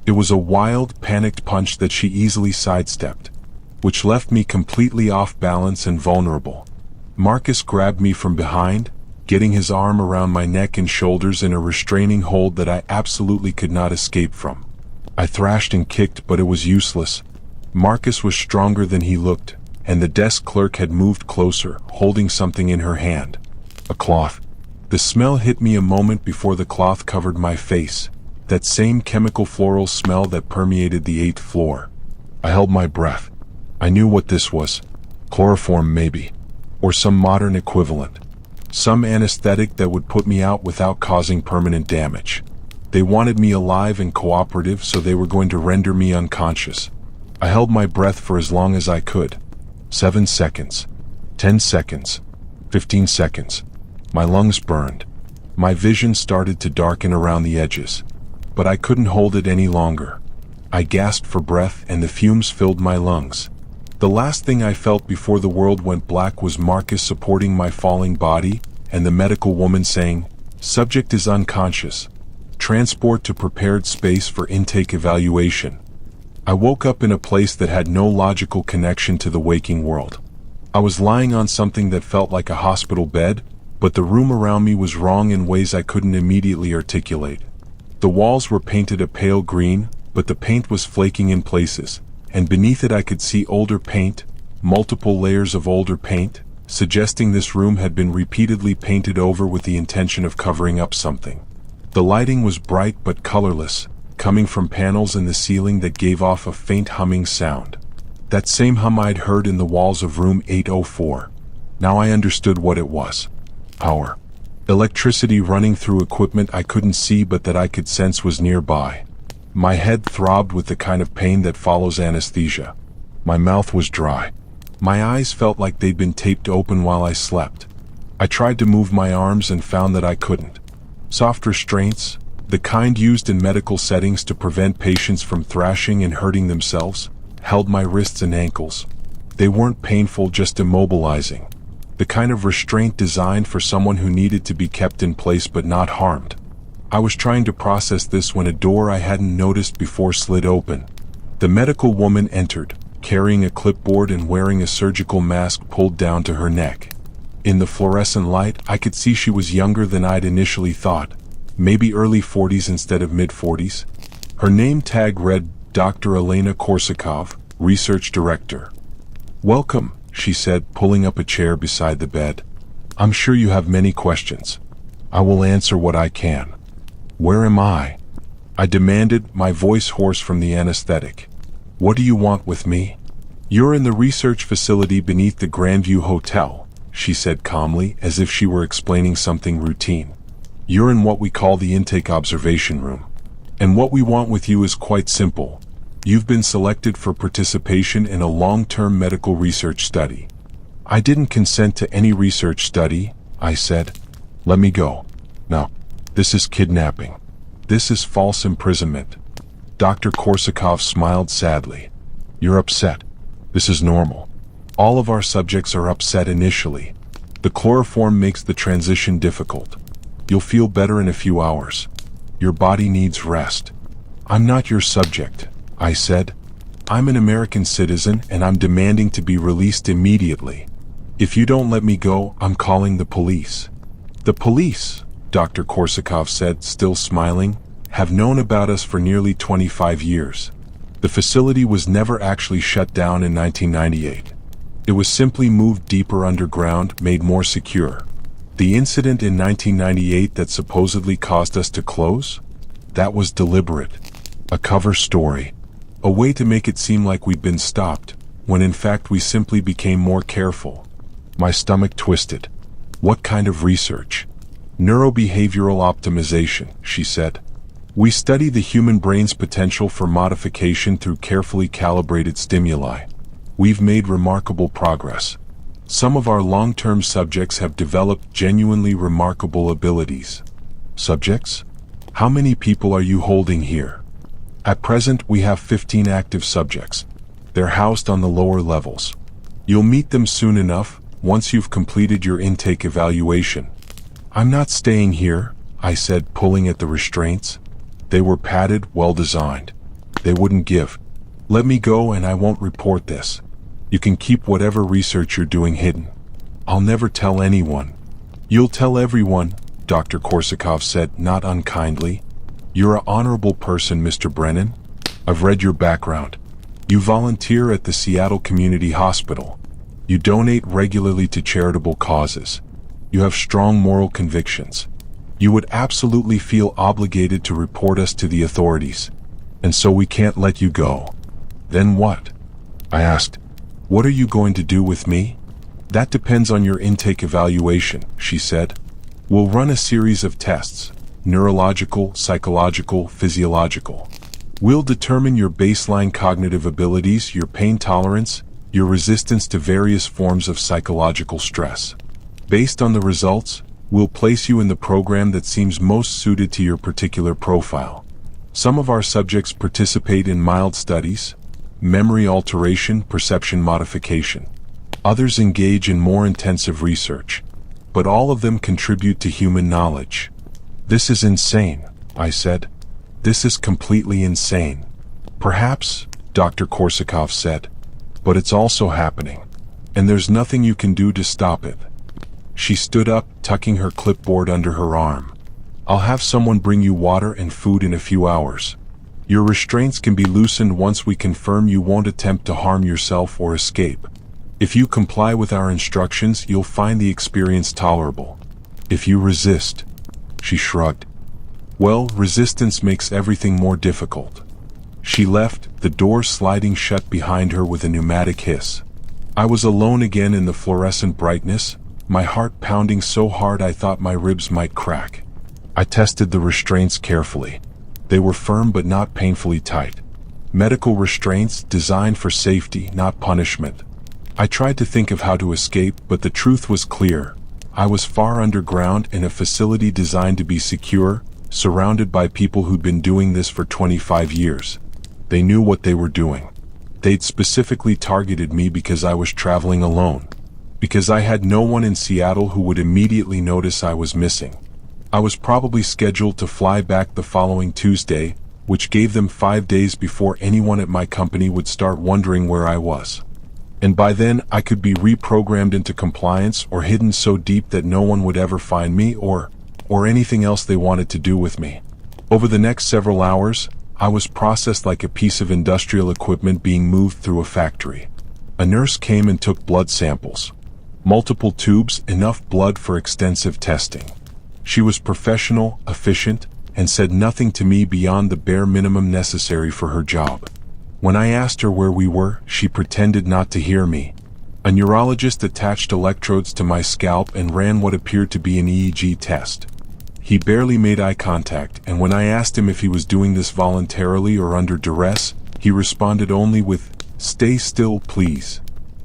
It was a wild, panicked punch that she easily sidestepped, which left me completely off balance and vulnerable. Marcus grabbed me from behind, getting his arm around my neck and shoulders in a restraining hold that I absolutely could not escape from. I thrashed and kicked, but it was useless. Marcus was stronger than he looked, and the desk clerk had moved closer, holding something in her hand. A cloth. The smell hit me a moment before the cloth covered my face, that same chemical floral smell that permeated the 8th floor. I held my breath. I knew what this was. Chloroform maybe, or some modern equivalent. Some anesthetic that would put me out without causing permanent damage. They wanted me alive and cooperative, so they were going to render me unconscious. I held my breath for as long as I could. 7 seconds. 10 seconds. 15 seconds. My lungs burned. My vision started to darken around the edges. But I couldn't hold it any longer. I gasped for breath and the fumes filled my lungs. The last thing I felt before the world went black was Marcus supporting my falling body and the medical woman saying, "Subject is unconscious. Transport to prepared space for intake evaluation." I woke up in a place that had no logical connection to the waking world. I was lying on something that felt like a hospital bed, but the room around me was wrong in ways I couldn't immediately articulate. The walls were painted a pale green, but the paint was flaking in places, and beneath it I could see older paint, multiple layers of older paint, suggesting this room had been repeatedly painted over with the intention of covering up something. The lighting was bright but colorless, coming from panels in the ceiling that gave off a faint humming sound. That same hum I'd heard in the walls of room 804. Now I understood what it was. Power. Electricity running through equipment I couldn't see but that I could sense was nearby. My head throbbed with the kind of pain that follows anesthesia. My mouth was dry. My eyes felt like they'd been taped open while I slept. I tried to move my arms and found that I couldn't. Soft restraints, the kind used in medical settings to prevent patients from thrashing and hurting themselves, held my wrists and ankles. They weren't painful, just immobilizing. The kind of restraint designed for someone who needed to be kept in place but not harmed. I was trying to process this when a door I hadn't noticed before slid open. The medical woman entered, carrying a clipboard and wearing a surgical mask pulled down to her neck. In the fluorescent light, I could see she was younger than I'd initially thought, maybe early 40s instead of mid-40s. Her name tag read Dr. Elena Korsakov, Research Director. "Welcome," she said, pulling up a chair beside the bed. "I'm sure you have many questions. I will answer what I can." "Where am I?" I demanded, my voice hoarse from the anesthetic. "What do you want with me?" "You're in the research facility beneath the Grandview Hotel," she said calmly, as if she were explaining something routine. "You're in what we call the intake observation room. And what we want with you is quite simple. You've been selected for participation in a long-term medical research study." "I didn't consent to any research study," I said. "Let me go." "No. This is kidnapping. This is false imprisonment." Dr. Korsakov smiled sadly. "You're upset. This is normal. All of our subjects are upset initially. The chloroform makes the transition difficult. You'll feel better in a few hours. Your body needs rest." "I'm not your subject," I said. "I'm an American citizen and I'm demanding to be released immediately. If you don't let me go, I'm calling the police." "The police," Dr. Korsakov said, still smiling, "have known about us for nearly 25 years. The facility was never actually shut down in 1998. It was simply moved deeper underground, made more secure. The incident in 1998 that supposedly caused us to close? That was deliberate. A cover story. A way to make it seem like we'd been stopped, when in fact we simply became more careful." My stomach twisted. "What kind of research?" "Neurobehavioral optimization," she said. "We study the human brain's potential for modification through carefully calibrated stimuli. We've made remarkable progress. Some of our long-term subjects have developed genuinely remarkable abilities." "Subjects? How many people are you holding here?" "At present, we have 15 active subjects. They're housed on the lower levels. You'll meet them soon enough, once you've completed your intake evaluation." "I'm not staying here," I said, pulling at the restraints. They were padded, well-designed. They wouldn't give. "Let me go and I won't report this. You can keep whatever research you're doing hidden. I'll never tell anyone." "You'll tell everyone," Dr. Korsakov said, not unkindly. "You're an honorable person, Mr. Brennan. I've read your background. You volunteer at the Seattle Community Hospital. You donate regularly to charitable causes. You have strong moral convictions. You would absolutely feel obligated to report us to the authorities. And so we can't let you go." "Then what?" I asked. "What are you going to do with me?" "That depends on your intake evaluation," she said. "We'll run a series of tests. Neurological, psychological, physiological. We'll determine your baseline cognitive abilities, your pain tolerance, your resistance to various forms of psychological stress. Based on the results, we'll place you in the program that seems most suited to your particular profile. Some of our subjects participate in mild studies, memory alteration, perception modification. Others engage in more intensive research. But all of them contribute to human knowledge." "This is insane," I said. "This is completely insane." "Perhaps," Dr. Korsakov said. "But it's also happening. And there's nothing you can do to stop it." She stood up, tucking her clipboard under her arm. I'll have someone bring you water and food in a few hours. Your restraints can be loosened once we confirm you won't attempt to harm yourself or escape. If you comply with our instructions, you'll find the experience tolerable. If you resist," she shrugged. "Well, resistance makes everything more difficult." She left, the door sliding shut behind her with a pneumatic hiss. I was alone again in the fluorescent brightness, my heart pounding so hard I thought my ribs might crack. I tested the restraints carefully. They were firm but not painfully tight. Medical restraints designed for safety, not punishment. I tried to think of how to escape, but the truth was clear. I was far underground in a facility designed to be secure, surrounded by people who'd been doing this for 25 years. They knew what they were doing. They'd specifically targeted me because I was traveling alone. Because I had no one in Seattle who would immediately notice I was missing. I was probably scheduled to fly back the following Tuesday, which gave them 5 days before anyone at my company would start wondering where I was. And by then, I could be reprogrammed into compliance or hidden so deep that no one would ever find me or anything else they wanted to do with me. Over the next several hours, I was processed like a piece of industrial equipment being moved through a factory. A nurse came and took blood samples. Multiple tubes, enough blood for extensive testing. She was professional, efficient, and said nothing to me beyond the bare minimum necessary for her job. When I asked her where we were, she pretended not to hear me. A neurologist attached electrodes to my scalp and ran what appeared to be an EEG test. He barely made eye contact, and when I asked him if he was doing this voluntarily or under duress, he responded only with, "Stay still, please."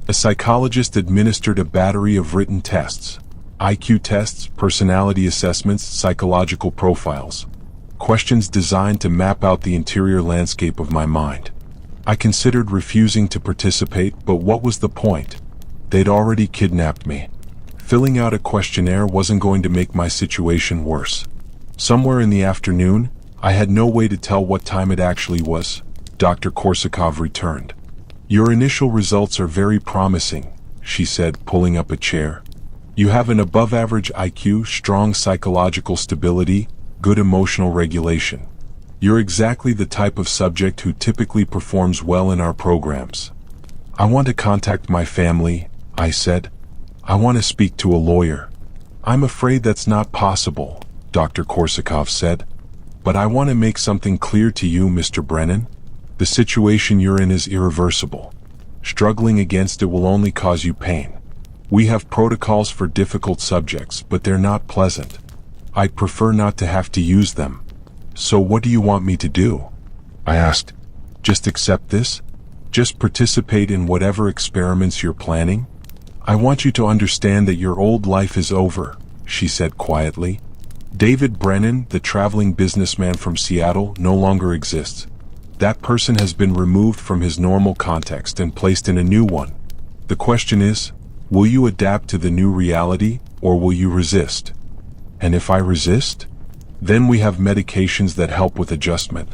A psychologist administered a battery of written tests. IQ tests, personality assessments, psychological profiles. Questions designed to map out the interior landscape of my mind. I considered refusing to participate, but what was the point? They'd already kidnapped me. Filling out a questionnaire wasn't going to make my situation worse. Somewhere in the afternoon, I had no way to tell what time it actually was, Dr. Korsakov returned. "Your initial results are very promising," she said, pulling up a chair. "You have an above-average IQ, strong psychological stability, good emotional regulation. You're exactly the type of subject who typically performs well in our programs." "I want to contact my family," I said. "I want to speak to a lawyer." "I'm afraid that's not possible," Dr. Korsakov said. "But I want to make something clear to you, Mr. Brennan. The situation you're in is irreversible. Struggling against it will only cause you pain. We have protocols for difficult subjects, but they're not pleasant. I'd prefer not to have to use them. So what do you want me to do?" I asked. "Just accept this? Just participate in whatever experiments you're planning? I want you to understand that your old life is over," she said quietly. "David Brennan, the traveling businessman from Seattle, no longer exists. That person has been removed from his normal context and placed in a new one. The question is, will you adapt to the new reality, or will you resist? And if I resist? Then we have medications that help with adjustment.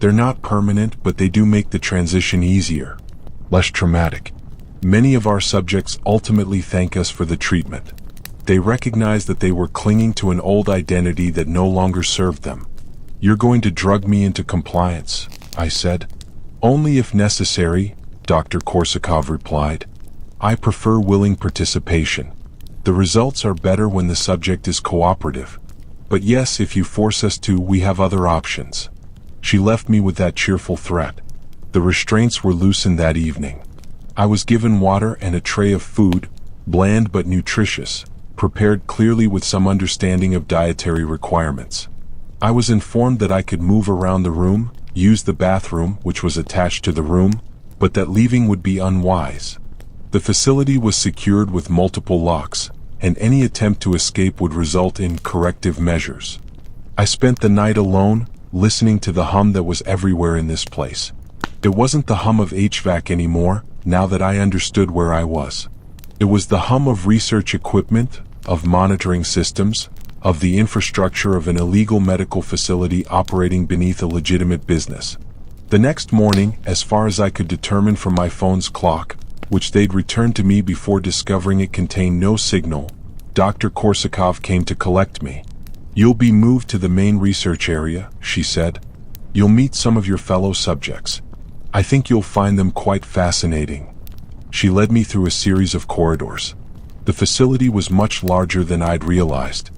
They're not permanent, but they do make the transition easier, less traumatic. Many of our subjects ultimately thank us for the treatment. They recognize that they were clinging to an old identity that no longer served them." "You're going to drug me into compliance," I said. "Only if necessary," Dr. Korsakov replied. "I prefer willing participation. The results are better when the subject is cooperative. But yes, if you force us to, we have other options." She left me with that cheerful threat. The restraints were loosened that evening. I was given water and a tray of food, bland but nutritious, prepared clearly with some understanding of dietary requirements. I was informed that I could move around the room, use the bathroom, which was attached to the room, but that leaving would be unwise. The facility was secured with multiple locks, and any attempt to escape would result in corrective measures. I spent the night alone, listening to the hum that was everywhere in this place. It wasn't the hum of HVAC anymore, now that I understood where I was. It was the hum of research equipment, of monitoring systems, of the infrastructure of an illegal medical facility operating beneath a legitimate business. The next morning, as far as I could determine from my phone's clock, which they'd returned to me before discovering it contained no signal, Dr. Korsakov came to collect me. "You'll be moved to the main research area," she said. "You'll meet some of your fellow subjects. I think you'll find them quite fascinating." She led me through a series of corridors. The facility was much larger than I'd realized.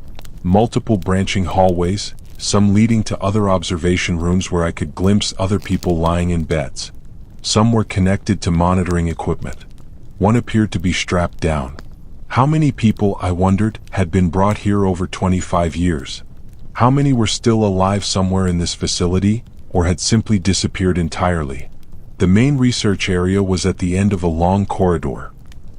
Multiple branching hallways, some leading to other observation rooms where I could glimpse other people lying in beds. Some were connected to monitoring equipment. One appeared to be strapped down. How many people, I wondered, had been brought here over 25 years? How many were still alive somewhere in this facility, or had simply disappeared entirely? The main research area was at the end of a long corridor.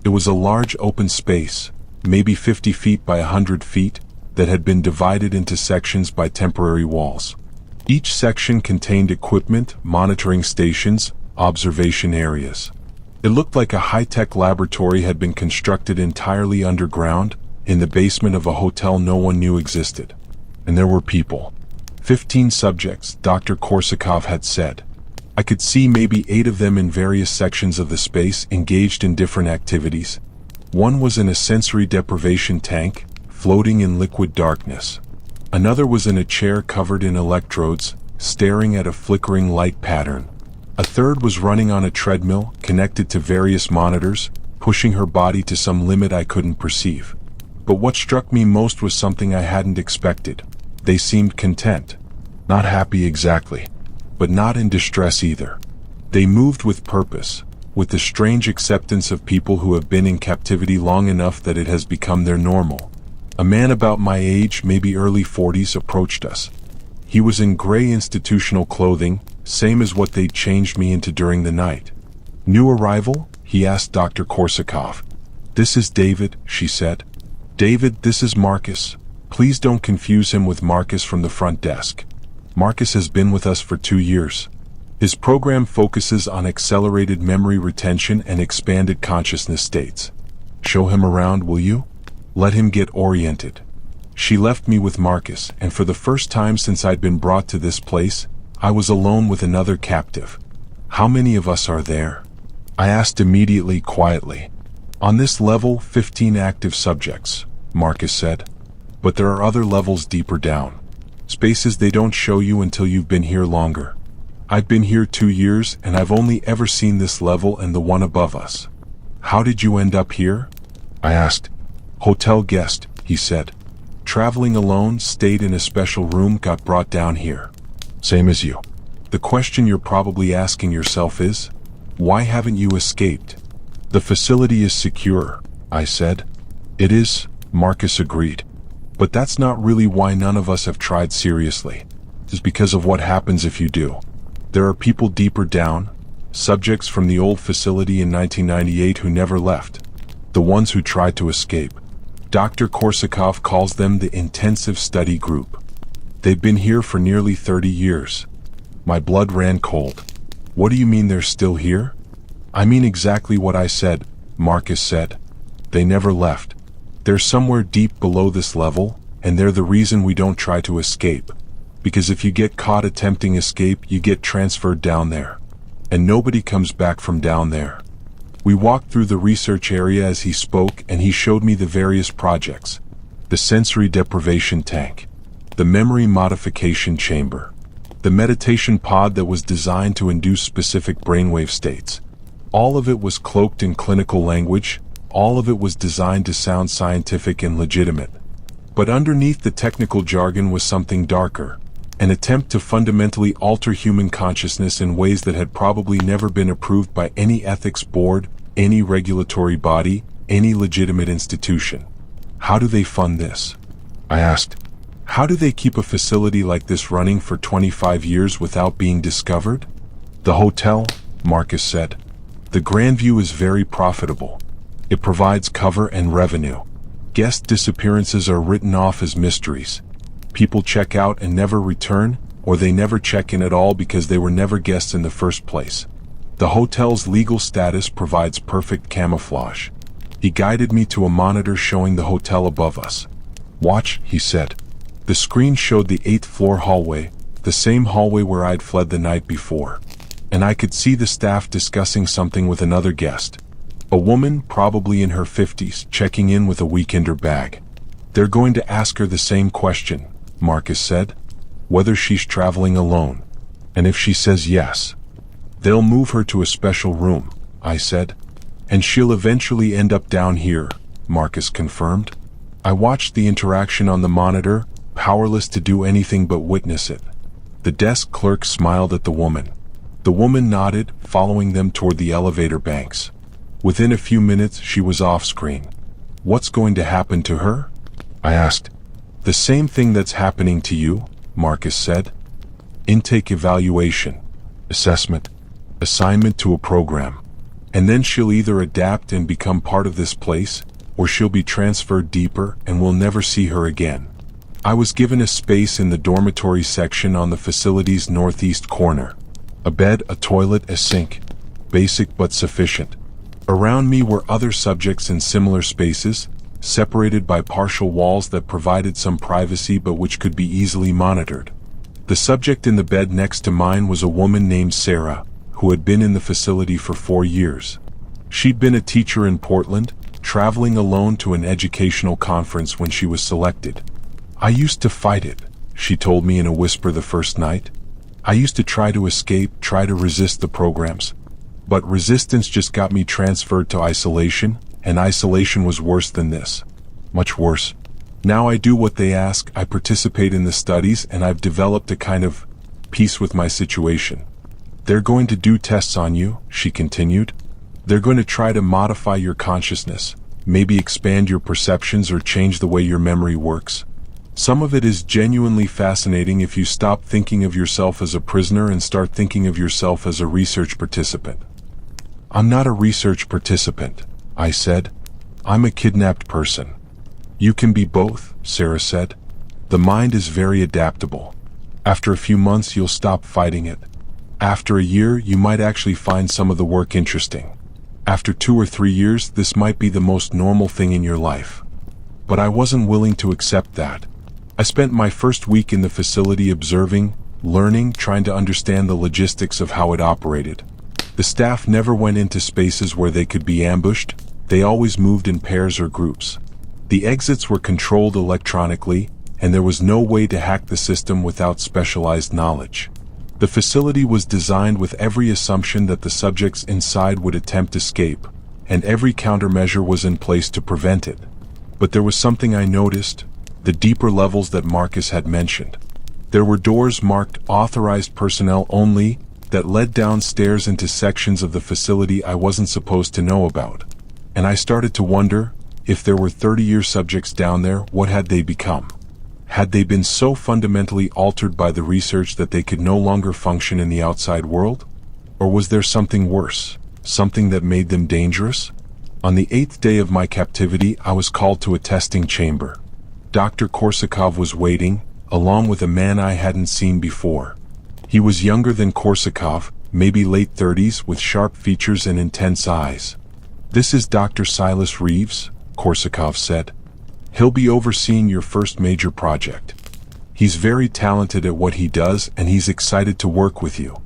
It was a large open space, maybe 50 feet by 100 feet, that had been divided into sections by temporary walls. Each section contained equipment, monitoring stations, observation areas. It looked like a high-tech laboratory had been constructed entirely underground, in the basement of a hotel no one knew existed. And there were people. 15 subjects, Dr. Korsakov had said. I could see maybe 8 of them in various sections of the space, engaged in different activities. One was in a sensory deprivation tank, floating in liquid darkness. Another was in a chair covered in electrodes, staring at a flickering light pattern. A third was running on a treadmill, connected to various monitors, pushing her body to some limit I couldn't perceive. But what struck me most was something I hadn't expected. They seemed content. Not happy exactly, but not in distress either. They moved with purpose, with the strange acceptance of people who have been in captivity long enough that it has become their normal. A man about my age, maybe early 40s, approached us. He was in gray institutional clothing, same as what they'd changed me into during the night. "New arrival?" he asked Dr. Korsakov. "This is David," she said. "David, this is Marcus. Please don't confuse him with Marcus from the front desk. Marcus has been with us for 2 years. His program focuses on accelerated memory retention and expanded consciousness states. Show him around, will you? Let him get oriented." She left me with Marcus, and for the first time since I'd been brought to this place, I was alone with another captive. "How many of us are there?" I asked immediately, quietly. "On this level, 15 active subjects," Marcus said. "But there are other levels deeper down. Spaces they don't show you until you've been here longer. I've been here 2 years, and I've only ever seen this level and the one above us." "How did you end up here?" I asked. "Hotel guest," he said. "Traveling alone, stayed in a special room, got brought down here. Same as you. The question you're probably asking yourself is, why haven't you escaped?" "The facility is secure," I said. "It is," Marcus agreed. "But that's not really why none of us have tried seriously. It's because of what happens if you do. There are people deeper down, subjects from the old facility in 1998 who never left. The ones who tried to escape. Dr. Korsakov calls them the intensive study group. They've been here for nearly 30 years. My blood ran cold. "What do you mean they're still here?" "I mean exactly what I said," Marcus said. "They never left. They're somewhere deep below this level, and they're the reason we don't try to escape. Because if you get caught attempting escape, you get transferred down there. And nobody comes back from down there." We walked through the research area as he spoke, and he showed me the various projects. The sensory deprivation tank. The memory modification chamber. The meditation pod that was designed to induce specific brainwave states. All of it was cloaked in clinical language. All of it was designed to sound scientific and legitimate. But underneath the technical jargon was something darker. An attempt to fundamentally alter human consciousness in ways that had probably never been approved by any ethics board, any regulatory body, any legitimate institution. "How do they fund this?" I asked. "How do they keep a facility like this running for 25 years without being discovered?" "The hotel," Marcus said. "The Grandview is very profitable. It provides cover and revenue. Guest disappearances are written off as mysteries. People check out and never return, or they never check in at all because they were never guests in the first place. The hotel's legal status provides perfect camouflage." He guided me to a monitor showing the hotel above us. "Watch," he said. The screen showed the 8th floor hallway, the same hallway where I'd fled the night before. And I could see the staff discussing something with another guest. A woman, probably in her 50s, checking in with a weekender bag. "They're going to ask her the same question," Marcus said. Whether she's traveling alone. And if she says yes, they'll move her to a special room, I said. And she'll eventually end up down here, Marcus confirmed. I watched the interaction on the monitor, powerless to do anything but witness it. The desk clerk smiled at the woman. The woman nodded, following them toward the elevator banks. Within a few minutes, she was off-screen. What's going to happen to her? I asked. The same thing that's happening to you, Marcus said. Intake evaluation, assessment, assignment to a program. And then she'll either adapt and become part of this place, or she'll be transferred deeper and we'll never see her again. I was given a space in the dormitory section on the facility's northeast corner. A bed, a toilet, a sink. Basic but sufficient. Around me were other subjects in similar spaces, separated by partial walls that provided some privacy but which could be easily monitored. The subject in the bed next to mine was a woman named Sarah, who had been in the facility for 4 years. She'd been a teacher in Portland, traveling alone to an educational conference when she was selected. I used to fight it, she told me in a whisper the first night. I used to try to escape, try to resist the programs. But resistance just got me transferred to isolation, and isolation was worse than this. Much worse. Now I do what they ask, I participate in the studies, and I've developed a kind of peace with my situation. They're going to do tests on you, she continued. They're going to try to modify your consciousness, maybe expand your perceptions or change the way your memory works. Some of it is genuinely fascinating if you stop thinking of yourself as a prisoner and start thinking of yourself as a research participant. I'm not a research participant, I said. I'm a kidnapped person. You can be both, Sarah said. The mind is very adaptable. After a few months, you'll stop fighting it. After a year, you might actually find some of the work interesting. After 2 or 3 years, this might be the most normal thing in your life. But I wasn't willing to accept that. I spent my first week in the facility observing, learning, trying to understand the logistics of how it operated. The staff never went into spaces where they could be ambushed. They always moved in pairs or groups. The exits were controlled electronically, and there was no way to hack the system without specialized knowledge. The facility was designed with every assumption that the subjects inside would attempt escape, and every countermeasure was in place to prevent it. But there was something I noticed, the deeper levels that Marcus had mentioned. There were doors marked "Authorized Personnel Only" that led downstairs into sections of the facility I wasn't supposed to know about. And I started to wonder, if there were 30-year subjects down there, what had they become? Had they been so fundamentally altered by the research that they could no longer function in the outside world? Or was there something worse, something that made them dangerous? On the 8th day of my captivity, I was called to a testing chamber. Dr. Korsakov was waiting, along with a man I hadn't seen before. He was younger than Korsakov, maybe late 30s, with sharp features and intense eyes. "This is Dr. Silas Reeves," Korsakov said. "He'll be overseeing your first major project. He's very talented at what he does, and he's excited to work with you."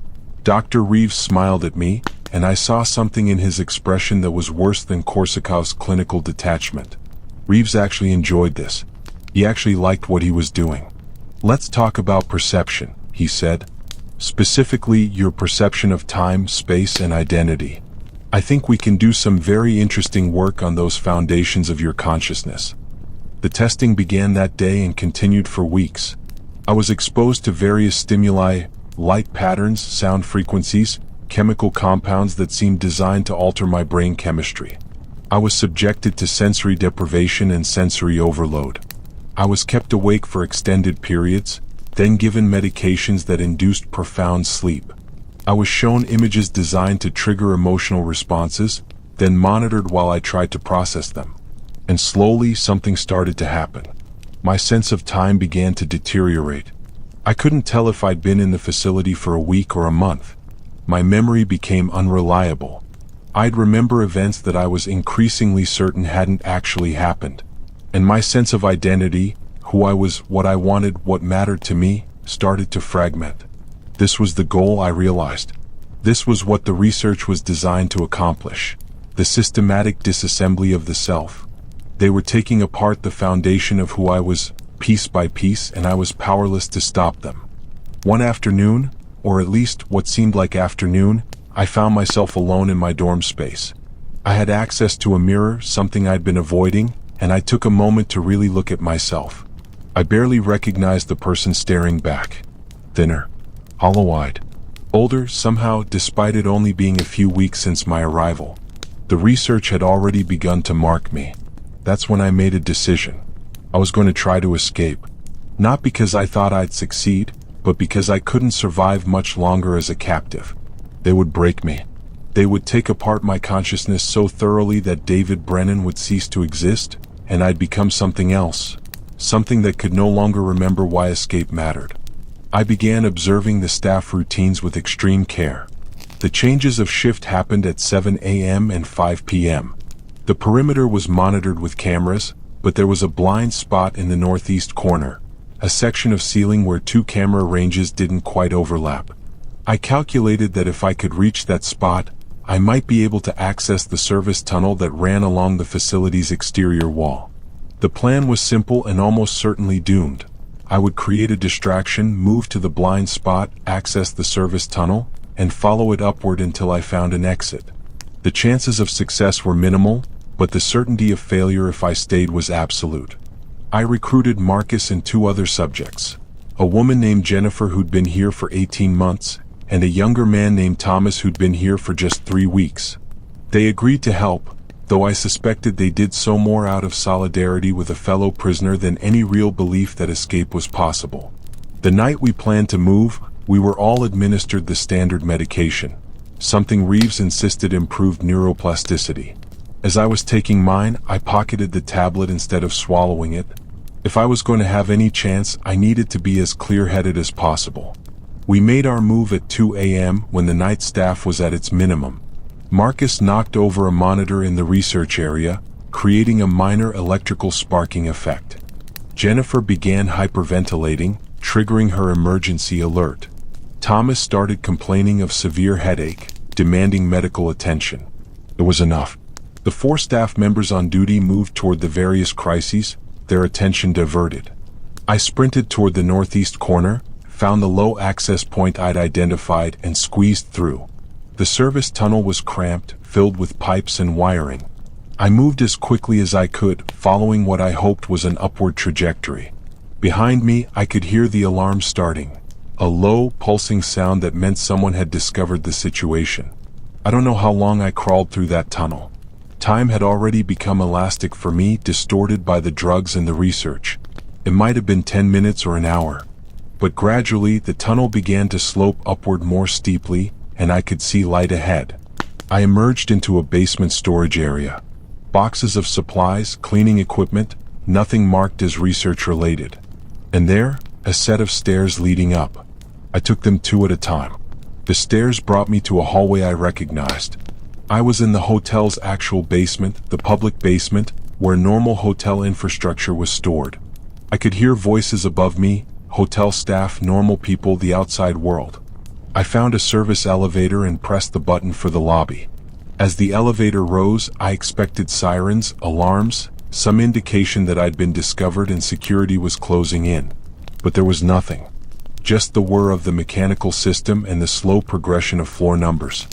Dr. Reeves smiled at me, and I saw something in his expression that was worse than Korsakov's clinical detachment. Reeves actually enjoyed this. He actually liked what he was doing. "Let's talk about perception," he said. "Specifically, your perception of time, space, and identity. I think we can do some very interesting work on those foundations of your consciousness." The testing began that day and continued for weeks. I was exposed to various stimuli, light patterns, sound frequencies, chemical compounds that seemed designed to alter my brain chemistry. I was subjected to sensory deprivation and sensory overload. I was kept awake for extended periods, then given medications that induced profound sleep. I was shown images designed to trigger emotional responses, then monitored while I tried to process them. And slowly something started to happen. My sense of time began to deteriorate. I couldn't tell if I'd been in the facility for a week or a month. My memory became unreliable. I'd remember events that I was increasingly certain hadn't actually happened. And my sense of identity, who I was, what I wanted, what mattered to me, started to fragment. This was the goal, I realized. This was what the research was designed to accomplish. The systematic disassembly of the self. They were taking apart the foundation of who I was, piece by piece, and I was powerless to stop them. One afternoon, or at least what seemed like afternoon, I found myself alone in my dorm space. I had access to a mirror, something I'd been avoiding, and I took a moment to really look at myself. I barely recognized the person staring back. Thinner, hollow-eyed, older somehow, despite it only being a few weeks since my arrival. The research had already begun to mark me. That's when I made a decision. I was going to try to escape. Not because I thought I'd succeed, but because I couldn't survive much longer as a captive. They would break me. They would take apart my consciousness so thoroughly that David Brennan would cease to exist, and I'd become something else. Something that could no longer remember why escape mattered. I began observing the staff routines with extreme care. The changes of shift happened at 7 a.m. and 5 p.m. The perimeter was monitored with cameras, but there was a blind spot in the northeast corner, a section of ceiling where two camera ranges didn't quite overlap. I calculated that if I could reach that spot, I might be able to access the service tunnel that ran along the facility's exterior wall. The plan was simple and almost certainly doomed. I would create a distraction, move to the blind spot, access the service tunnel, and follow it upward until I found an exit. The chances of success were minimal, but the certainty of failure if I stayed was absolute. I recruited Marcus and two other subjects, a woman named Jennifer who'd been here for 18 months, and a younger man named Thomas who'd been here for just 3 weeks. They agreed to help, though I suspected they did so more out of solidarity with a fellow prisoner than any real belief that escape was possible. The night we planned to move, we were all administered the standard medication, something Reeves insisted improved neuroplasticity. As I was taking mine, I pocketed the tablet instead of swallowing it. If I was going to have any chance, I needed to be as clear-headed as possible. We made our move at 2 a.m. when the night staff was at its minimum. Marcus knocked over a monitor in the research area, creating a minor electrical sparking effect. Jennifer began hyperventilating, triggering her emergency alert. Thomas started complaining of severe headache, demanding medical attention. It was enough. The 4 staff members on duty moved toward the various crises, their attention diverted. I sprinted toward the northeast corner, found the low access point I'd identified, and squeezed through. The service tunnel was cramped, filled with pipes and wiring. I moved as quickly as I could, following what I hoped was an upward trajectory. Behind me, I could hear the alarm starting, a low, pulsing sound that meant someone had discovered the situation. I don't know how long I crawled through that tunnel. Time had already become elastic for me, distorted by the drugs and the research. It might have been 10 minutes or an hour. But gradually, the tunnel began to slope upward more steeply, and I could see light ahead. I emerged into a basement storage area. Boxes of supplies, cleaning equipment, nothing marked as research-related. And there, a set of stairs leading up. I took them 2 at a time. The stairs brought me to a hallway I recognized. I was in the hotel's actual basement, the public basement, where normal hotel infrastructure was stored. I could hear voices above me, hotel staff, normal people, the outside world. I found a service elevator and pressed the button for the lobby. As the elevator rose, I expected sirens, alarms, some indication that I'd been discovered and security was closing in. But there was nothing. Just the whir of the mechanical system and the slow progression of floor numbers.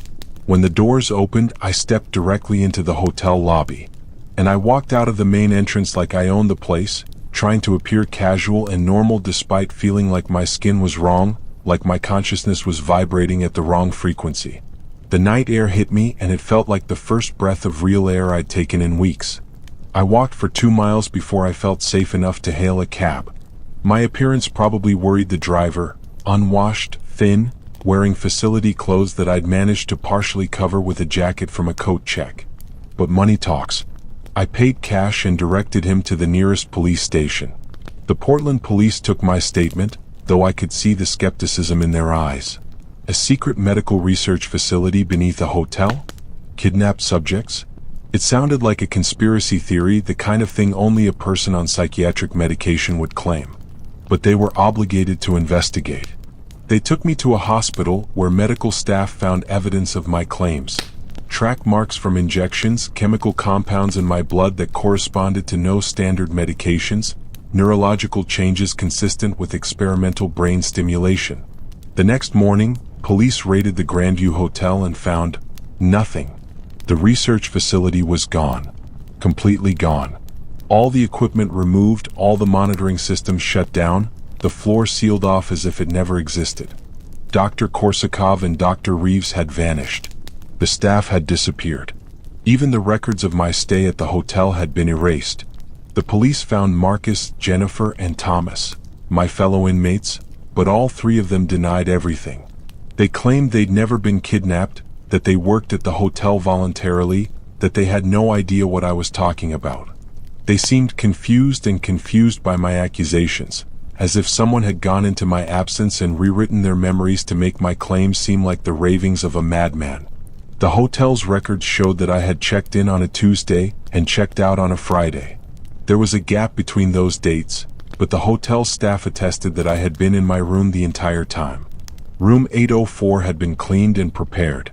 When the doors opened, I stepped directly into the hotel lobby. And I walked out of the main entrance like I owned the place, trying to appear casual and normal despite feeling like my skin was wrong, like my consciousness was vibrating at the wrong frequency. The night air hit me, and it felt like the first breath of real air I'd taken in weeks. I walked for 2 miles before I felt safe enough to hail a cab. My appearance probably worried the driver, unwashed, thin, wearing facility clothes that I'd managed to partially cover with a jacket from a coat check. But money talks. I paid cash and directed him to the nearest police station. The Portland police took my statement, though I could see the skepticism in their eyes. A secret medical research facility beneath a hotel? Kidnapped subjects? It sounded like a conspiracy theory, the kind of thing only a person on psychiatric medication would claim. But they were obligated to investigate. They took me to a hospital where medical staff found evidence of my claims. Track marks from injections, chemical compounds in my blood that corresponded to no standard medications, neurological changes consistent with experimental brain stimulation. The next morning, police raided the Grandview Hotel and found nothing. The research facility was gone. Completely gone. All the equipment removed, all the monitoring systems shut down, the floor sealed off as if it never existed. Dr. Korsakov and Dr. Reeves had vanished. The staff had disappeared. Even the records of my stay at the hotel had been erased. The police found Marcus, Jennifer, and Thomas, my fellow inmates, but all three of them denied everything. They claimed they'd never been kidnapped, that they worked at the hotel voluntarily, that they had no idea what I was talking about. They seemed confused by my accusations, as if someone had gone into my absence and rewritten their memories to make my claims seem like the ravings of a madman. The hotel's records showed that I had checked in on a Tuesday and checked out on a Friday. There was a gap between those dates, but the hotel staff attested that I had been in my room the entire time. Room 804 had been cleaned and prepared.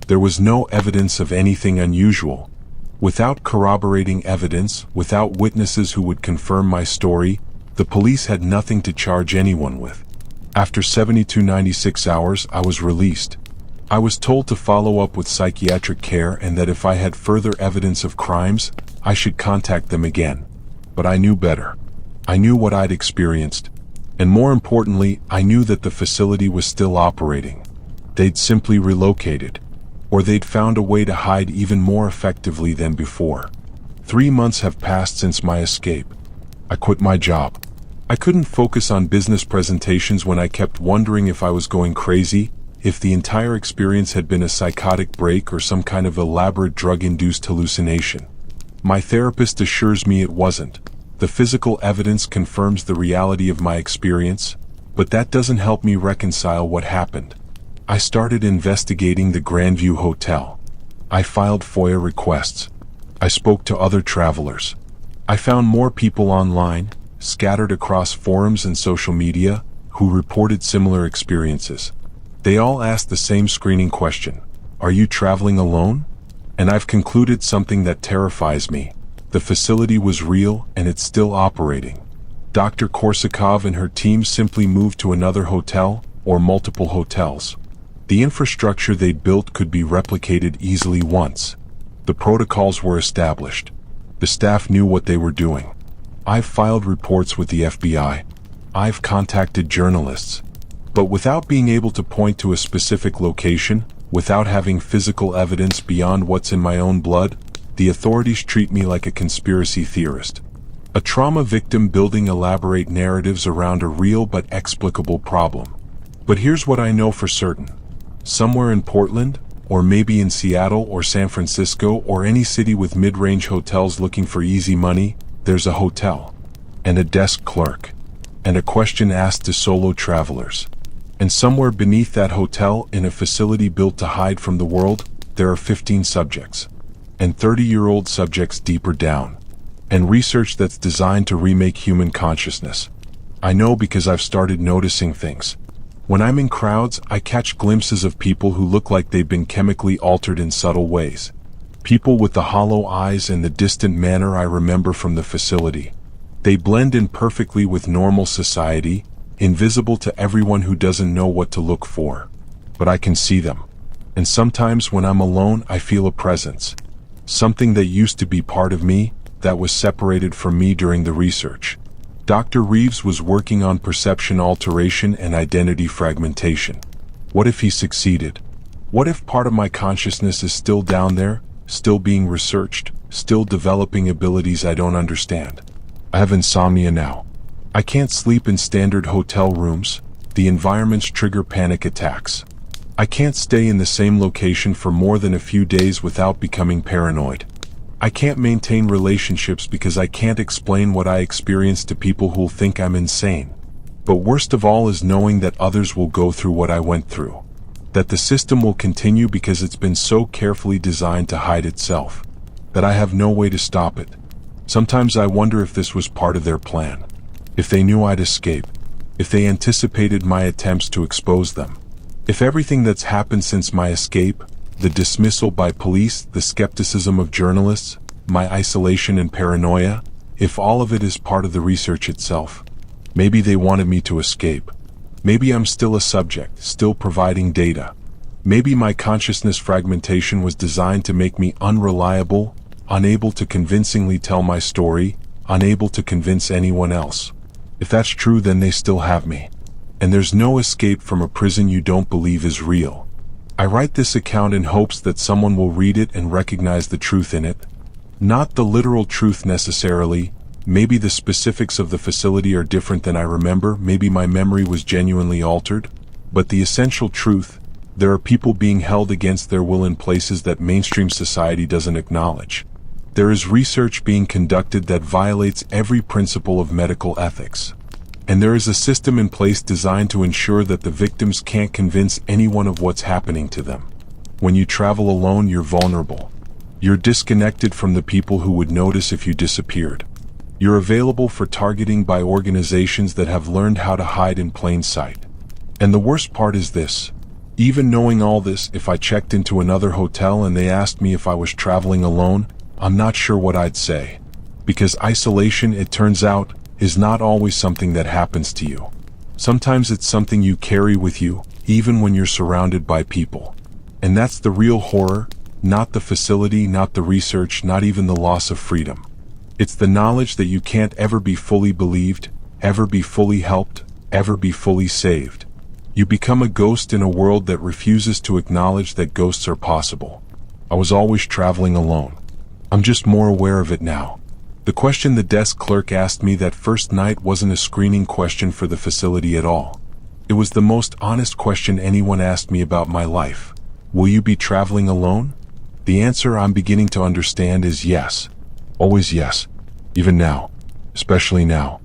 There was no evidence of anything unusual. Without corroborating evidence, without witnesses who would confirm my story, the police had nothing to charge anyone with. After 96 hours, I was released. I was told to follow up with psychiatric care and that if I had further evidence of crimes, I should contact them again. But I knew better. I knew what I'd experienced. And more importantly, I knew that the facility was still operating. They'd simply relocated. Or they'd found a way to hide even more effectively than before. 3 months have passed since my escape. I quit my job. I couldn't focus on business presentations when I kept wondering if I was going crazy, if the entire experience had been a psychotic break or some kind of elaborate drug-induced hallucination. My therapist assures me it wasn't. The physical evidence confirms the reality of my experience, but that doesn't help me reconcile what happened. I started investigating the Grandview Hotel. I filed FOIA requests. I spoke to other travelers. I found more people online, scattered across forums and social media, who reported similar experiences. They all asked the same screening question: are you traveling alone? And I've concluded something that terrifies me. The facility was real and it's still operating. Dr. Korsakov and her team simply moved to another hotel, or multiple hotels. The infrastructure they'd built could be replicated easily once. The protocols were established. The staff knew what they were doing. I've filed reports with the FBI. I've contacted journalists. But without being able to point to a specific location, without having physical evidence beyond what's in my own blood, the authorities treat me like a conspiracy theorist. A trauma victim building elaborate narratives around a real but explicable problem. But here's what I know for certain. Somewhere in Portland, or maybe in Seattle or San Francisco or any city with mid-range hotels looking for easy money, there's a hotel, and a desk clerk, and a question asked to solo travelers. And somewhere beneath that hotel, in a facility built to hide from the world, there are 15 subjects, and 30-year-old subjects deeper down, and research that's designed to remake human consciousness. I know because I've started noticing things. When I'm in crowds, I catch glimpses of people who look like they've been chemically altered in subtle ways. People with the hollow eyes and the distant manner I remember from the facility. They blend in perfectly with normal society, invisible to everyone who doesn't know what to look for. But I can see them. And sometimes when I'm alone, I feel a presence. Something that used to be part of me, that was separated from me during the research. Dr. Reeves was working on perception alteration and identity fragmentation. What if he succeeded? What if part of my consciousness is still down there, still being researched, still developing abilities I don't understand? I have insomnia now. I can't sleep in standard hotel rooms. The environments trigger panic attacks. I can't stay in the same location for more than a few days without becoming paranoid. I can't maintain relationships because I can't explain what I experience to people who'll think I'm insane. But worst of all is knowing that others will go through what I went through. That the system will continue because it's been so carefully designed to hide itself. That I have no way to stop it. Sometimes I wonder if this was part of their plan. If they knew I'd escape. If they anticipated my attempts to expose them. If everything that's happened since my escape, the dismissal by police, the skepticism of journalists, my isolation and paranoia, If all of it is part of the research itself, maybe they wanted me to escape. Maybe I'm still a subject, still providing data. Maybe my consciousness fragmentation was designed to make me unreliable, unable to convincingly tell my story, unable to convince anyone else. If that's true, then they still have me. And there's no escape from a prison you don't believe is real. I write this account in hopes that someone will read it and recognize the truth in it. Not the literal truth necessarily. Maybe the specifics of the facility are different than I remember. Maybe my memory was genuinely altered. But the essential truth: there are people being held against their will in places that mainstream society doesn't acknowledge. There is research being conducted that violates every principle of medical ethics. And there is a system in place designed to ensure that the victims can't convince anyone of what's happening to them. When you travel alone, you're vulnerable. You're disconnected from the people who would notice if you disappeared. You're available for targeting by organizations that have learned how to hide in plain sight. And the worst part is this: even knowing all this, if I checked into another hotel and they asked me if I was traveling alone, I'm not sure what I'd say. Because isolation, it turns out, is not always something that happens to you. Sometimes it's something you carry with you, even when you're surrounded by people. And that's the real horror, not the facility, not the research, not even the loss of freedom. It's the knowledge that you can't ever be fully believed, ever be fully helped, ever be fully saved. You become a ghost in a world that refuses to acknowledge that ghosts are possible. I was always traveling alone. I'm just more aware of it now. The question the desk clerk asked me that first night wasn't a screening question for the facility at all. It was the most honest question anyone asked me about my life. Will you be traveling alone? The answer I'm beginning to understand is yes. Always yes. Even now. Especially now.